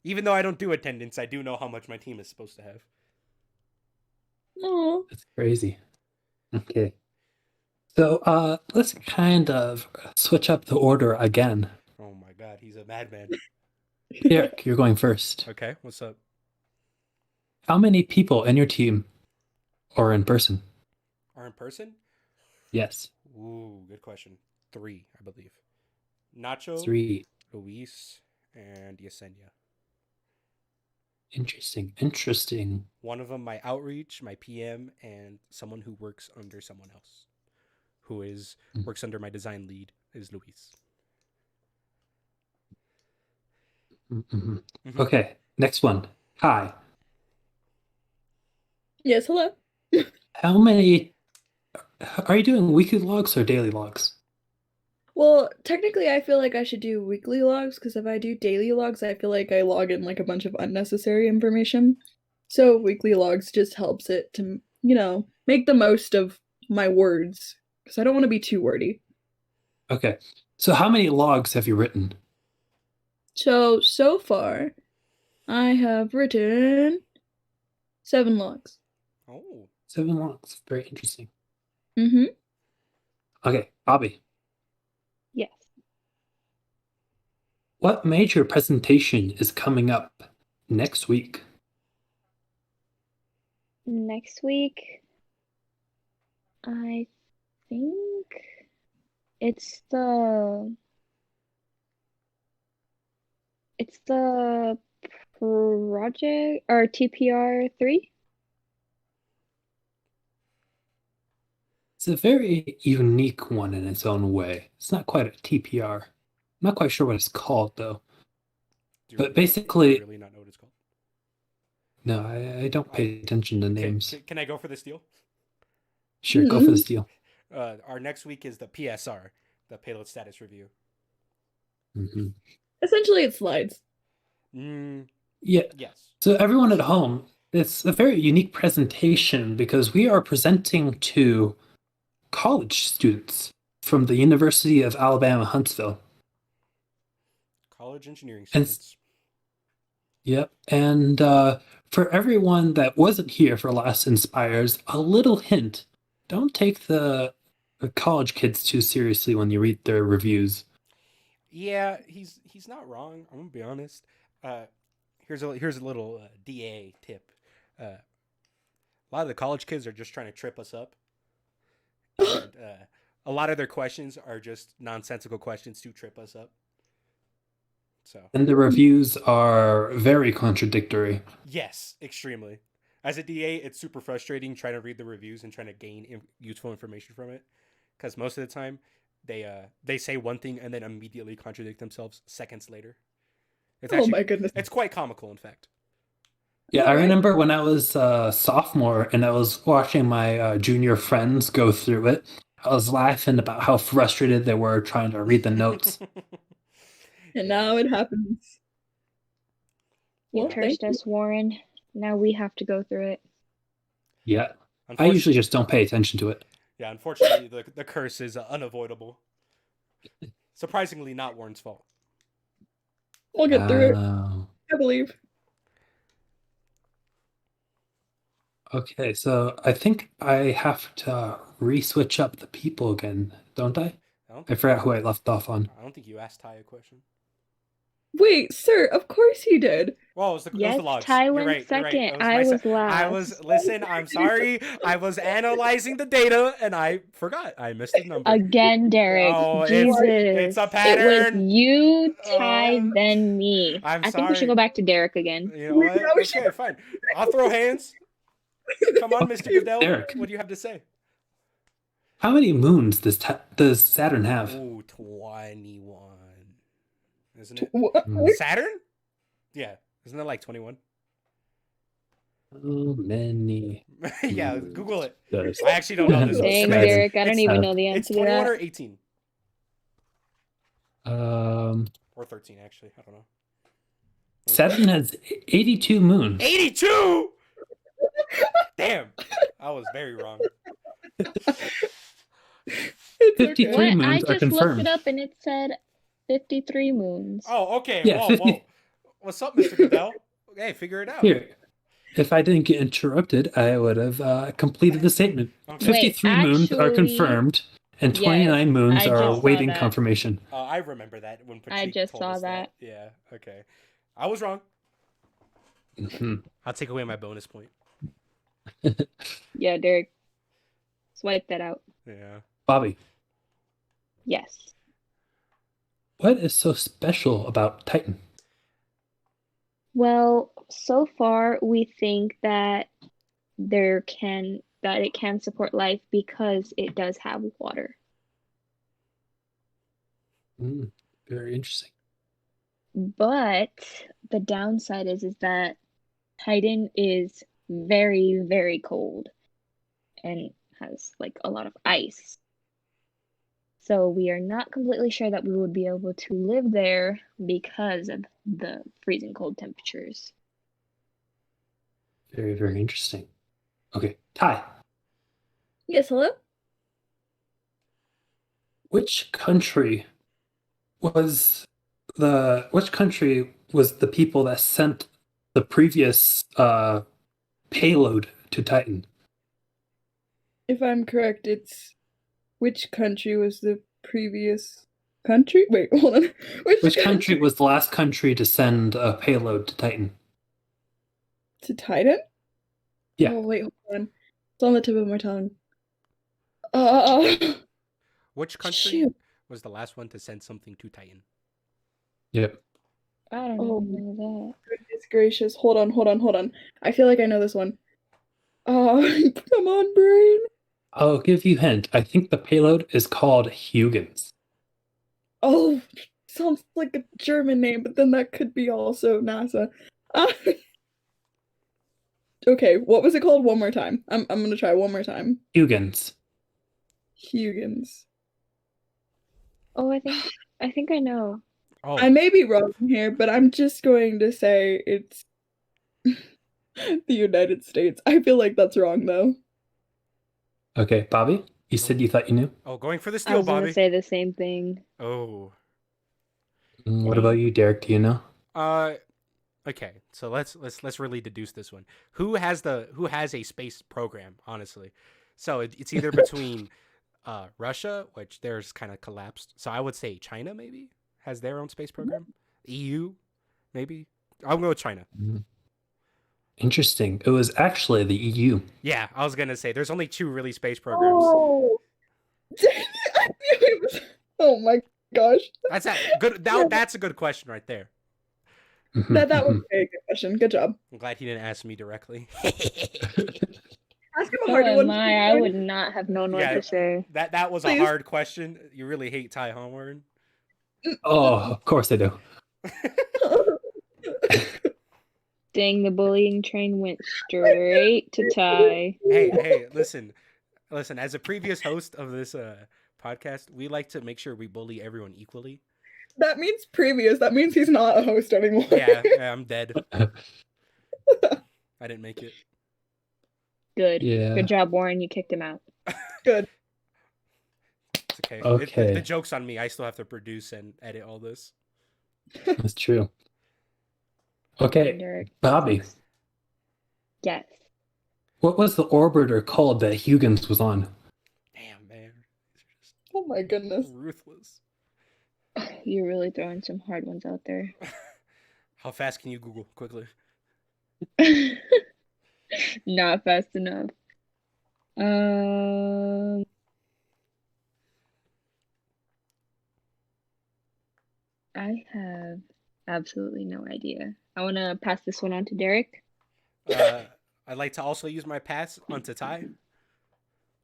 Even though I don't do attendance, I do know how much my team is supposed to have. Oh, That's crazy. Okay. So let's kind of switch up the order again. God, he's a madman. Derek, you're going first. Okay, what's up? How many people in your team are in person? Are in person? Yes. Ooh, good question. 3, I believe. Nacho, 3. Luis, and Yesenia. Interesting. One of them, my outreach, my PM, and someone who works under someone else, who works under my design lead, is Luis. Mm-hmm. Okay, next one. Hi. Yes, hello. How many are you doing? Weekly logs or daily logs? Well, technically, I feel like I should do weekly logs because if I do daily logs, I feel like I log in like a bunch of unnecessary information. So weekly logs just helps it to, make the most of my words because I don't want to be too wordy. Okay. So how many logs have you written? So far, I have written 7 logs. Oh. 7 logs. Very interesting. Mm-hmm. Okay, Bobby. Yes. What major presentation is coming up next week? Next week, I think it's the project or TPR 3. It's a very unique one in its own way. It's not quite a TPR. I'm not quite sure what it's called, though. But basically... Do you really not know what it's called? No, I don't pay attention to names. Can I go for this deal? Sure, go for this deal. Our next week is the PSR, the Payload Status Review. Mm-hmm. Essentially, it slides. Yeah. Yes. So everyone at home, it's a very unique presentation because we are presenting to college students from the University of Alabama, Huntsville. College engineering students. Yep. And for everyone that wasn't here for last Inspires, a little hint. Don't take the college kids too seriously when you read their reviews. Yeah, he's not wrong. I'm gonna be honest. Here's a little DA tip. A lot of the college kids are just trying to trip us up, and a lot of their questions are just nonsensical questions to trip us up. So. And the reviews are very contradictory. Yes, extremely. As a DA, it's super frustrating trying to read the reviews and trying to gain useful information from it, because most of the time they say one thing and then immediately contradict themselves seconds later. My goodness. It's quite comical, in fact. Yeah, I remember when I was a sophomore and I was watching my junior friends go through it, I was laughing about how frustrated they were trying to read the notes. And now it happens. You cursed us, Warren. Now we have to go through it. Yeah. I usually just don't pay attention to it. Yeah, unfortunately, the curse is unavoidable. Surprisingly, not Warren's fault. We'll get through it. I believe. Okay, so I think I have to re-switch up the people again, don't I? I forgot who I left off on. I don't think you asked Ty a question. Wait, sir, of course you did. Well, it was the logs. Ty You're went right, second. Right. I was last. Listen, I'm sorry. I was analyzing the data and I forgot. I missed the number. Again, Derek. Oh, Jesus. It's a pattern. It was you, Ty, then me. I think we should go back to Derek again. You know what? Okay, fine. I'll throw hands. Come on, Mr. Goodell. Derek. What do you have to say? How many moons does Saturn have? Ooh, 21. Isn't it? What? Saturn? Yeah. Isn't it like 21? So many. Yeah, Google it. I actually don't know this. Dang, Derek, I don't even know the answer to that. It's 21 or 18. Or 13, actually. I don't know. Saturn has 82 moons. 82? Damn. I was very wrong. 53 moons are confirmed. I just looked it up and it said 53 moons. Oh, okay. Yeah, whoa, 50... whoa. What's up, Mr. Goodell? Hey, figure it out. Here. If I didn't get interrupted, I would have completed the statement. Okay. 53 moons are confirmed, and 29 moons I are just saw awaiting that. confirmation. I remember that when I Patrick just told saw us that. Yeah. Okay. I was wrong. Mhm. I'll take away my bonus point. Yeah, Derek, swipe that out. Yeah. Bobby, Yes. What what is so special about Titan? Well, so far we think that it can support life because it does have water. Very interesting. But the downside is that Titan is very, very cold and has like a lot of ice. So we are not completely sure that we would be able to live there because of the freezing cold temperatures. Very, very interesting. Okay, Ty, Yes, hello? which country was the people that sent the previous payload to Titan? If I'm correct, it's which country was the previous country? Wait, hold on. Which country was the last country to send a payload to Titan? to Titan? Yeah. Oh, wait, hold on. It's on the tip of my tongue. Uh, Which country shoot. was the last one to send something to Titan? Yep. I don't Oh, even know that. goodness gracious. Hold on. I feel like I know this one. Come on, brain. I'll give you a hint. I think the payload is called Huygens. Oh, sounds like a German name, but then that could be also NASA. Okay, what was it called? One more time. I'm gonna try one more time. Huygens. Huygens. Oh, I think I know. Oh, I may be wrong here, but I'm just going to say it's the United States. I feel like that's wrong though. Okay, Bobby, you said you thought you knew. going for the I steal, was Bobby. gonna say the same thing. Oh. What about you, Derek? Do you know? Okay. So let's really deduce this one. Who has a space program? Honestly, so it's either between Russia, which theirs kind of collapsed. So I would say China maybe has their own space program. EU, maybe. I'll go with China. Interesting. It was actually the EU. Yeah, I was gonna say there's only 2 really space programs. Oh, dang it, I knew it was. Oh my gosh. That's good. That's a good question right there. That was a very good question. Good job. I'm glad he didn't ask me directly. Ask him a So harder am one. I would not have known what Yeah. to say. That was Please. a hard question. You really hate Ty Homeworn. Oh, of course I do. Dang, the bullying train went straight to Ty. Hey, listen. As a previous host of this podcast, we like to make sure we bully everyone equally. That means previous. That means he's not a host anymore. Yeah, I'm dead. I didn't make it. Good. Yeah. Good job, Warren. You kicked him out. Good. It's okay. Okay. The joke's on me. I still have to produce and edit all this. That's true. Okay, Derek. Bobby, Yes. what was the orbiter called that Huygens was on? Damn, man. Oh my goodness. Ruthless. You're really throwing some hard ones out there. How fast can you Google quickly? Not fast enough. I have absolutely no idea. I want to pass this one on to Derek. I'd like to also use my pass onto Ty.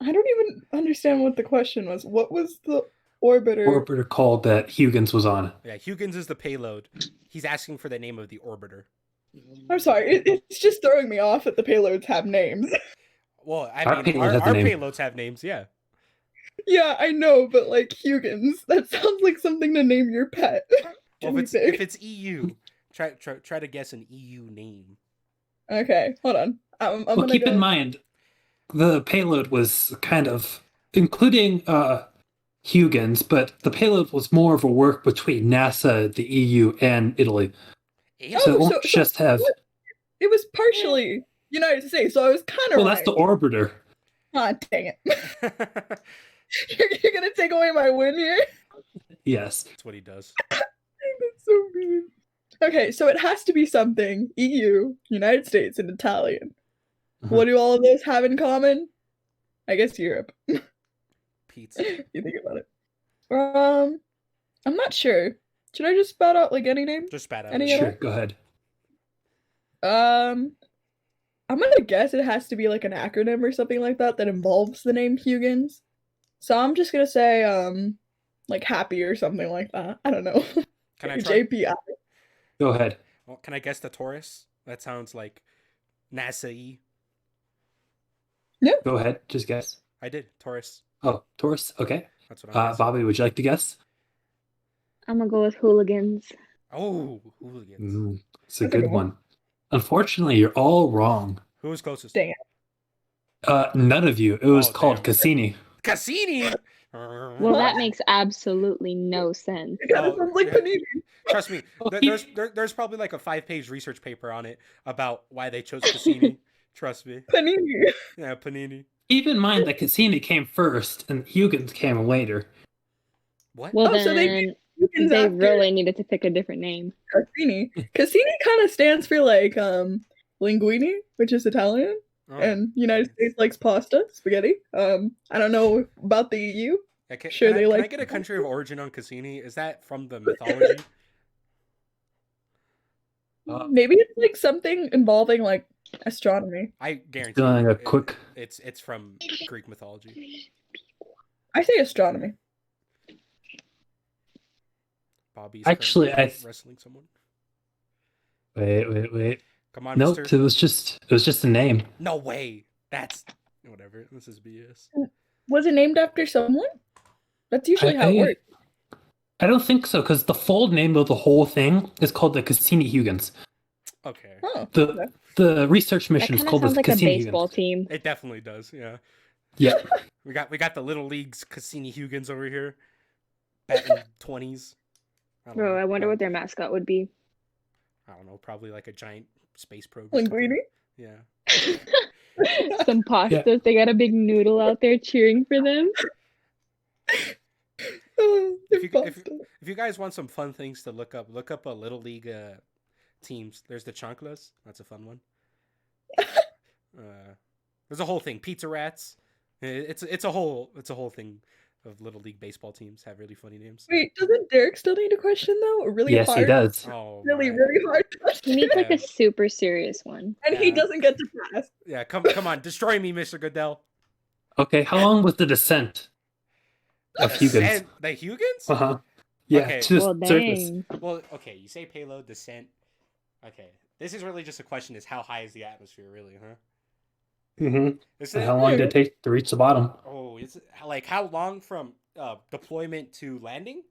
I don't even understand what the question was. What was the orbiter? Orbiter called that Huygens was on. Yeah, Huygens is the payload. He's asking for the name of the orbiter. I'm sorry. It's just throwing me off that the payloads have names. Well, I Our mean, payload has a our name. payloads have names, yeah. Yeah, I know, but like Huygens, that sounds like something to name your pet. Well, if it's EU, try to guess an EU name. Okay, hold on. I'm Well, gonna keep go. in mind, the payload was kind of including Huygens, but the payload was more of a work between NASA, the EU, and Italy. So it won't just have. It was partially United States, so I was kind of Well, right. that's the orbiter. Ah, dang it. You're gonna take away my win here? Yes. That's what he does. That's so mean. Okay, so it has to be something EU, United States, and Italian. What do all of those have in common? I guess Europe. Pizza. You think about it. I'm not sure. Should I just spout out like any name? Just spat out. Any Sure, go ahead. I'm gonna guess it has to be like an acronym or something like that involves the name Huygens. So I'm just gonna say like happy or something like that. I don't know. Can I try? JPI. Go ahead. Well, can I guess the Taurus? That sounds like NASA-y. Go ahead. Just guess. I did. Taurus. Oh, Taurus. Okay. That's what I'm guessing. Bobby, would you like to guess? I'm gonna go with hooligans. Oh, hooligans. It's a good one. Unfortunately, you're all wrong. Who was closest? Dang None of you. It was called damn. Cassini. Cassini! Well, that makes absolutely no sense. It kind of sounds like Panini. Trust me, there's probably like a 5-page research paper on it about why they chose Cassini. Trust me. Panini. Yeah, Panini. Keep in mind that Cassini came first and Huygens came later. What? Well, Oh, then so they after really needed to pick a different name. Cassini. Cassini kind of stands for like linguine, which is Italian, Oh. and United States likes pasta, spaghetti. I don't know about the EU. Yeah, Sure, they can like- I get a country of origin on Cassini? Is that from the mythology? Maybe it's like something involving like astronomy. I guarantee. Doing a it- quick. It's from Greek mythology. I say astronomy. Bobby's Actually, currently wrestling someone. Wait. Come on, Nope, mister. it was just a name. No way. That's whatever. This is BS. Was it named after someone? That's usually how it works. I don't think so, because the full name of the whole thing is called the Cassini-Huygens. Okay. Oh, The research That mission is kind of called the sounds like a Cassini-Huygens. baseball team. It definitely does. Yeah. Yep. We got the little leagues Cassini-Huygens over here. Batting 20s. Bro, I wonder what their mascot would be. I don't know. Probably like a giant space probe. or something. linguine. Yeah. Some pastas. Yeah. They got a big noodle out there cheering for them. If you guys want some fun things to look up a little league teams. There's the Chanclas. That's a fun one. There's a whole thing. Pizza Rats. It's a whole thing of little league baseball teams have really funny names. Wait, doesn't Derek still need a question though? A really Yes, hard, he does. Oh, really, my. really hard question. He needs like Yeah. a super serious one. And he Yeah. doesn't get to pass. Yeah, come on, destroy me, Mr. Goodell. Okay, how long was the descent of Huygens? The Huygens? Uh-huh. Yeah, Okay. to the Well, surface. dang. Well, okay, you say payload, descent. Okay, this is really just a question: is how high is the atmosphere, really, huh? Mm-hmm. Is And it, how long did it take to reach the bottom? oh, is it, like how long from deployment to landing?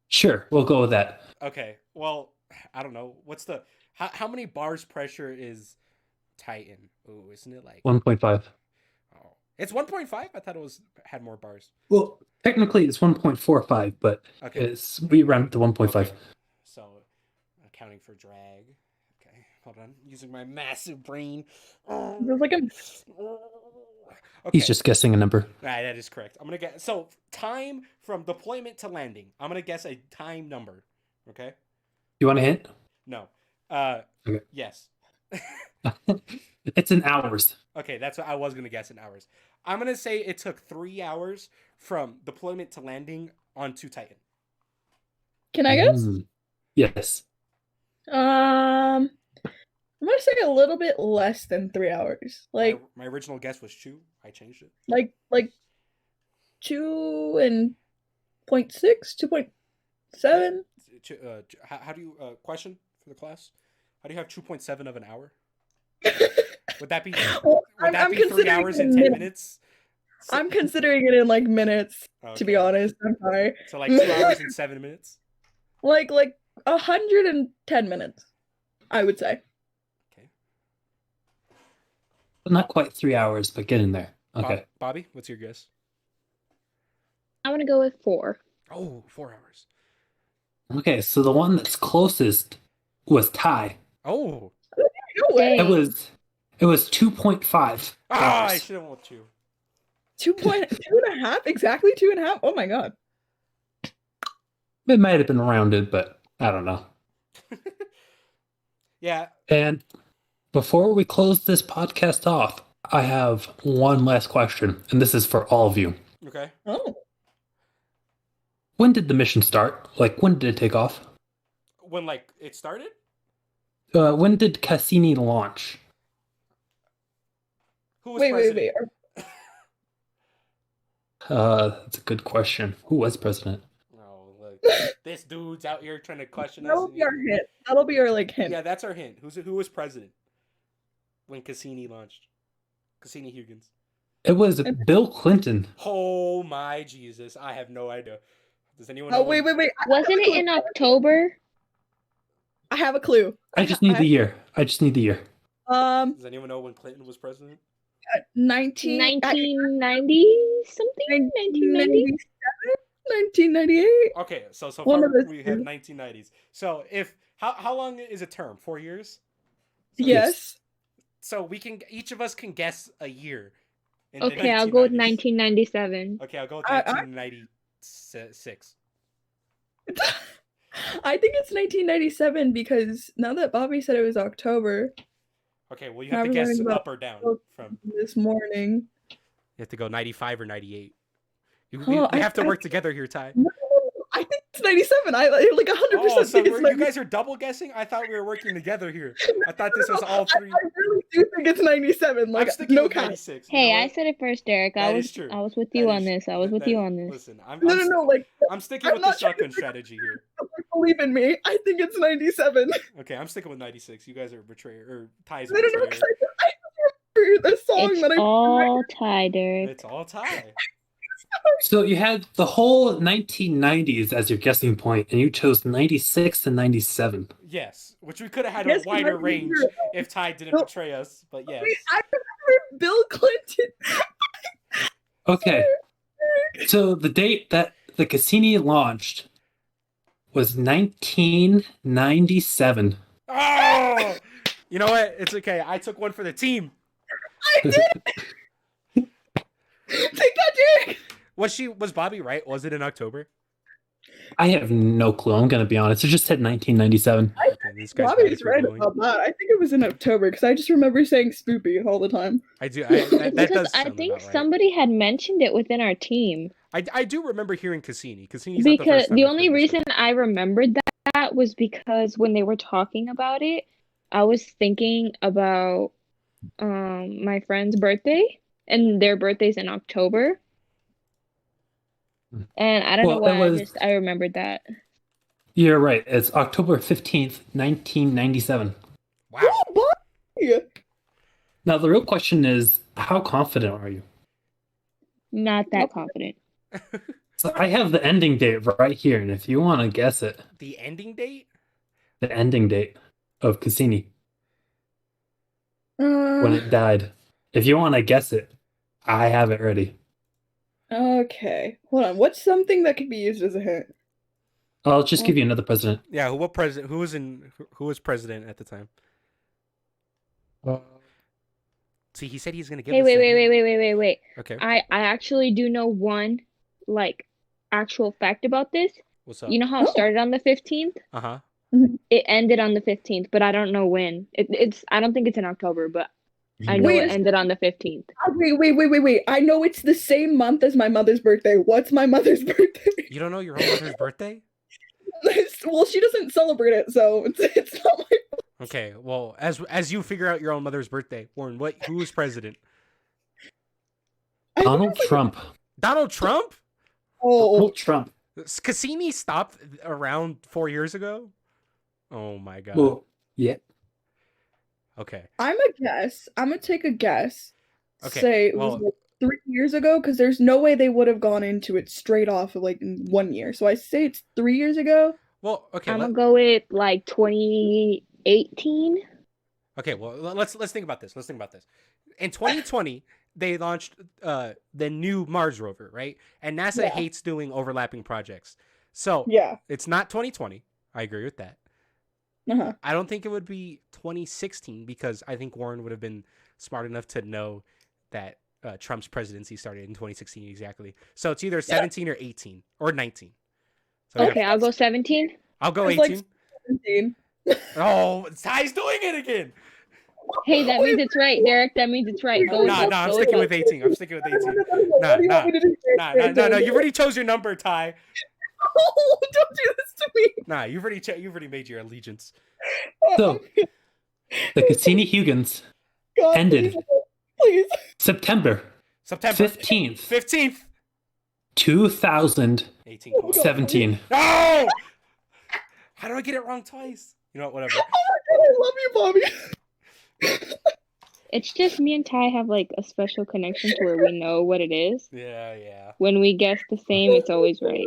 Sure, we'll go with that. Okay, well, I don't know. What's the how many bars pressure is Titan? Oh, isn't it like 1.5. oh, it's 1.5? I thought it had more bars. Well, technically it's 1.45, but Okay. we round it to 1.5. Okay. So, accounting for drag. Okay, hold on. Using my massive brain. There's like a Okay. He's just guessing a number. That is correct. I'm gonna guess. So, time from deployment to landing. I'm gonna guess a time number. Okay. You want a hint? No. Okay. Yes. It's in hours. Okay, that's what I was gonna guess in hours. I'm gonna say it took 3 hours from deployment to landing onto Titan. Can I guess? Yes. I'm gonna say a little bit less than 3 hours. Like my original guess was 2. I changed it. like 2.6, 2.7. How do you question for the class? How do you have 2.7 of an hour? Would that be Well, would that I'm be 3 considering hours it and in 10 minutes. minutes? I'm considering it in like minutes, to be Okay. honest. I'm sorry. So like 2 hours and 7 minutes. Like 110 minutes, I would say. Okay. Not quite 3 hours, but getting there. Okay. Bobby, what's your guess? I'm gonna go with 4. Oh, 4 hours. Okay, so the one that's closest was Ty. Oh. No way. Dang. It was 2.5 Ah, I hours. should have went 2. 2.5? Exactly 2.5? Oh my god. It might have been rounded, but I don't know. Yeah. And before we close this podcast off, I have one last question, and this is for all of you. Okay. Oh. When did the mission start? Like, when did it take off? When it started? When did Cassini launch? Who was president? Wait. That's a good question. Who was president? Oh, look, this dude's out here trying to question us. That'll be our hint. That'll be our hint. Yeah, that's our hint. Who was president when Cassini launched? Cassini Huygens. It was Bill Clinton. Oh my Jesus! I have no idea. Does anyone? know wait. Wasn't it in October? I have a clue. I just need the year. Does anyone know when Clinton was president? 1990 something? 1990? 1998? Okay, so far we have 1990s. So how long is a term? 4 years? So yes. So each of us can guess a year. Okay, I'll go with 1997. Okay, I'll go with 1996. I think it's 1997 because now that Bobby said it was October. Okay, well you have to guess up or down from this morning. You have to go 95 or 98. We have to work together here, Ty. No, I think it's 97. I like 100%. Oh, so you guys are double guessing? I thought we were working together here. I thought this was all three. I really do think it's 97. Like, I'm sticking with 96. Hey, I said it first, Derek. I was with you on this. Listen, I'm sticking with the shotgun strategy here. Believe in me. I think it's 97. Okay, I'm sticking with 96. You guys are betrayer or Ty's No, betrayer. I remember the song it's that I all Ty, Derek. It's all Ty. So you had the whole 1990s as your guessing point, and you chose 96 and 97. Yes, which we could have had a wider range if Ty didn't betray us, but yes. Wait, I remember Bill Clinton. Okay, so the date that the Cassini launched was 1997. Oh! You know what? It's okay. I took one for the team. I did it! Take that, Derek! Was Bobby right? Was it in October? I have no clue. I'm going to be honest. It just said 1997. Bobby's right about that. I think it was in October because I just remember saying spoopy all the time. I do. I think somebody had mentioned it within our team. I do remember hearing Cassini. Cassini's because not the first time the only reason I remembered that was because when they were talking about it, I was thinking about my friend's birthday, and their birthday's in October. And I don't know why I remembered that. You're right. It's October 15th, 1997. Wow. Oh, boy. Now, the real question is, how confident are you? Not that confident. So I have the ending date right here, and if you want to guess it. The ending date? The ending date of Cassini. When it died. If you want to guess it, I have it ready. Okay. Hold on. What's something that could be used as a hint? I'll just give you another president. Yeah, who was president at the time? See, he said he's going to give Hey, wait. Okay. I actually do know one, actual fact about this. What's up? You know how it started on the 15th? Uh-huh. It ended on the 15th, but I don't know when. I don't think it's in October, but I know it ended on the 15th. Wait. I know it's the same month as my mother's birthday. What's my mother's birthday? You don't know your own mother's birthday? Well, she doesn't celebrate it, so it's not my fault. Okay, well, as you figure out your own mother's birthday, Warren, who is president? Donald Trump. Donald Trump? Oh. Donald Trump. Cassini stopped around 4 years ago? Oh my god. Well, yeah. Okay. I'm gonna take a guess. Okay. Say it was 3 years ago, because there's no way they would have gone into it straight off of in 1 year. So I say it's 3 years ago. Well, okay. I'm gonna go with 2018. Okay, well let's think about this. In 2020, they launched the new Mars rover, right? And NASA hates doing overlapping projects. So it's not 2020. I agree with that. Uh-huh. I don't think it would be 2016 because I think Warren would have been smart enough to know that Trump's presidency started in 2016 exactly. So it's either 17 or 18 or 19. So Okay, I'll go 17. I'll go It's 18. like 17. Oh, Ty's doing it again. Hey, that means it's right, Derek. That means it's right. Go with Nah, it. I'm Go sticking with with 18. I'm sticking with 18. What do you want me to do? No. You already chose your number, Ty. Oh, don't do this to me. Nah, you've already made your allegiance. So, the Cassini-Huygens God, ended please. September 15th, 15th. 2017. 18. No! How do I get it wrong twice? You know what? Whatever. Oh my God, I love you, Bobby. It's just me and Ty have like a special connection to where we know what it is. Yeah. When we guess the same, it's always right.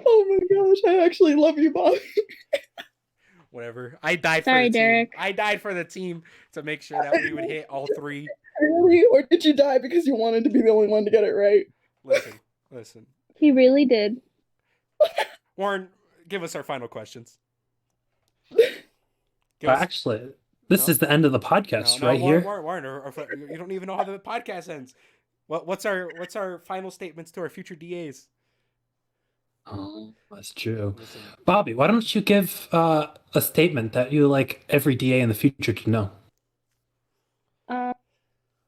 Oh my gosh, I actually love you, Bobby. Whatever. I died Sorry, for the Derek. team. I died for the team to make sure that we would hit all three. Really? Or did you die because you wanted to be the only one to get it right? Listen. He really did. Warren, give us our final questions. Actually, this is the end of the podcast here. Warren, you don't even know how the podcast ends. What's our final statements to our future DAs? Oh, that's true. Listen. Bobby, why don't you give a statement that you like every DA in the future to know?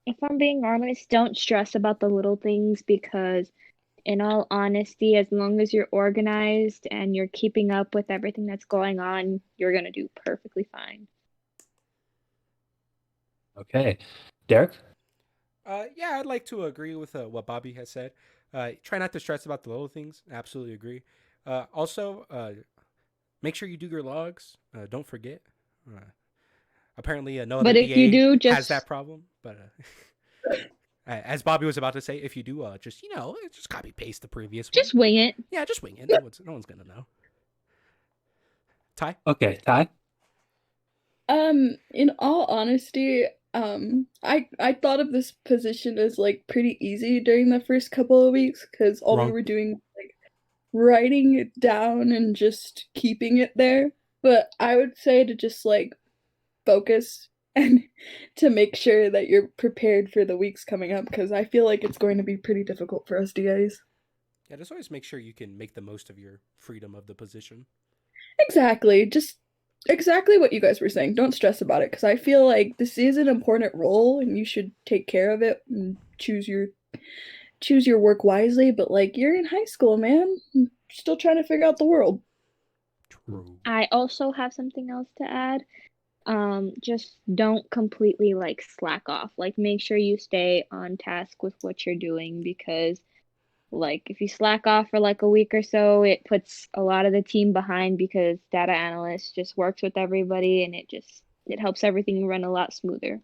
If I'm being honest, don't stress about the little things because, in all honesty, as long as you're organized and you're keeping up with everything that's going on, you're going to do perfectly fine. Okay. Derek? Yeah, I'd like to agree with what Bobby has said. Try not to stress about the little things. Absolutely agree. Also, make sure you do your logs. Don't forget. Apparently, no other but if DA you do, has that problem. But as Bobby was about to say, if you do, just copy paste the previous one. Just wing it. Yeah, just wing it. No one's gonna know. Ty? Okay, Ty? In all honesty, I thought of this position as like pretty easy during the first couple of weeks because all we were doing was like writing it down and just keeping it there. But I would say to just like focus and to make sure that you're prepared for the weeks coming up because I feel like it's going to be pretty difficult for us DAs. Yeah, just always make sure you can make the most of your freedom of the position. Exactly. Just exactly what you guys were saying. Don't stress about it because I feel like this is an important role and you should take care of it and choose your work wisely. But like you're in high school, man. You're still trying to figure out the world. True. I also have something else to add. Just don't completely like slack off. Like make sure you stay on task with what you're doing because like if you slack off for like a week or so, it puts a lot of the team behind because data analyst just works with everybody and it helps everything run a lot smoother.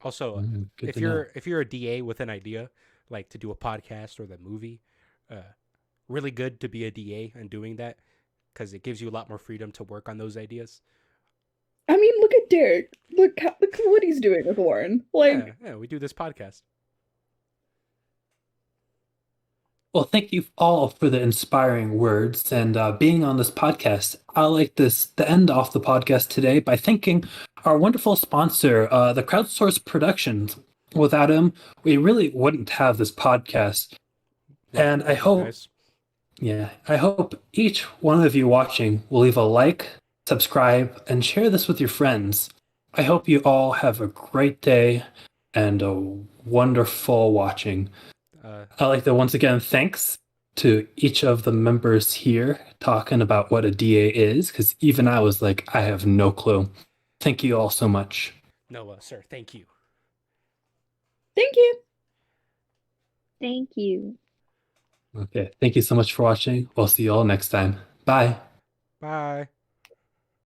Also, if you're a DA with an idea, like to do a podcast or the movie, really good to be a DA and doing that because it gives you a lot more freedom to work on those ideas. I mean, look at Derek. Look what he's doing with Warren. Like, yeah, we do this podcast. Well, thank you all for the inspiring words and being on this podcast. I like to end off the podcast today by thanking our wonderful sponsor, the Crowdsource Productions. Without him, we really wouldn't have this podcast. And I hope, I hope each one of you watching will leave a like, subscribe, and share this with your friends. I hope you all have a great day and a wonderful watching. I'd like to once again thanks to each of the members here talking about what a DA is, because even I was like, I have no clue. Thank you all so much. No, sir, thank you. Thank you. Thank you. Okay, thank you so much for watching. We'll see you all next time. Bye. Bye.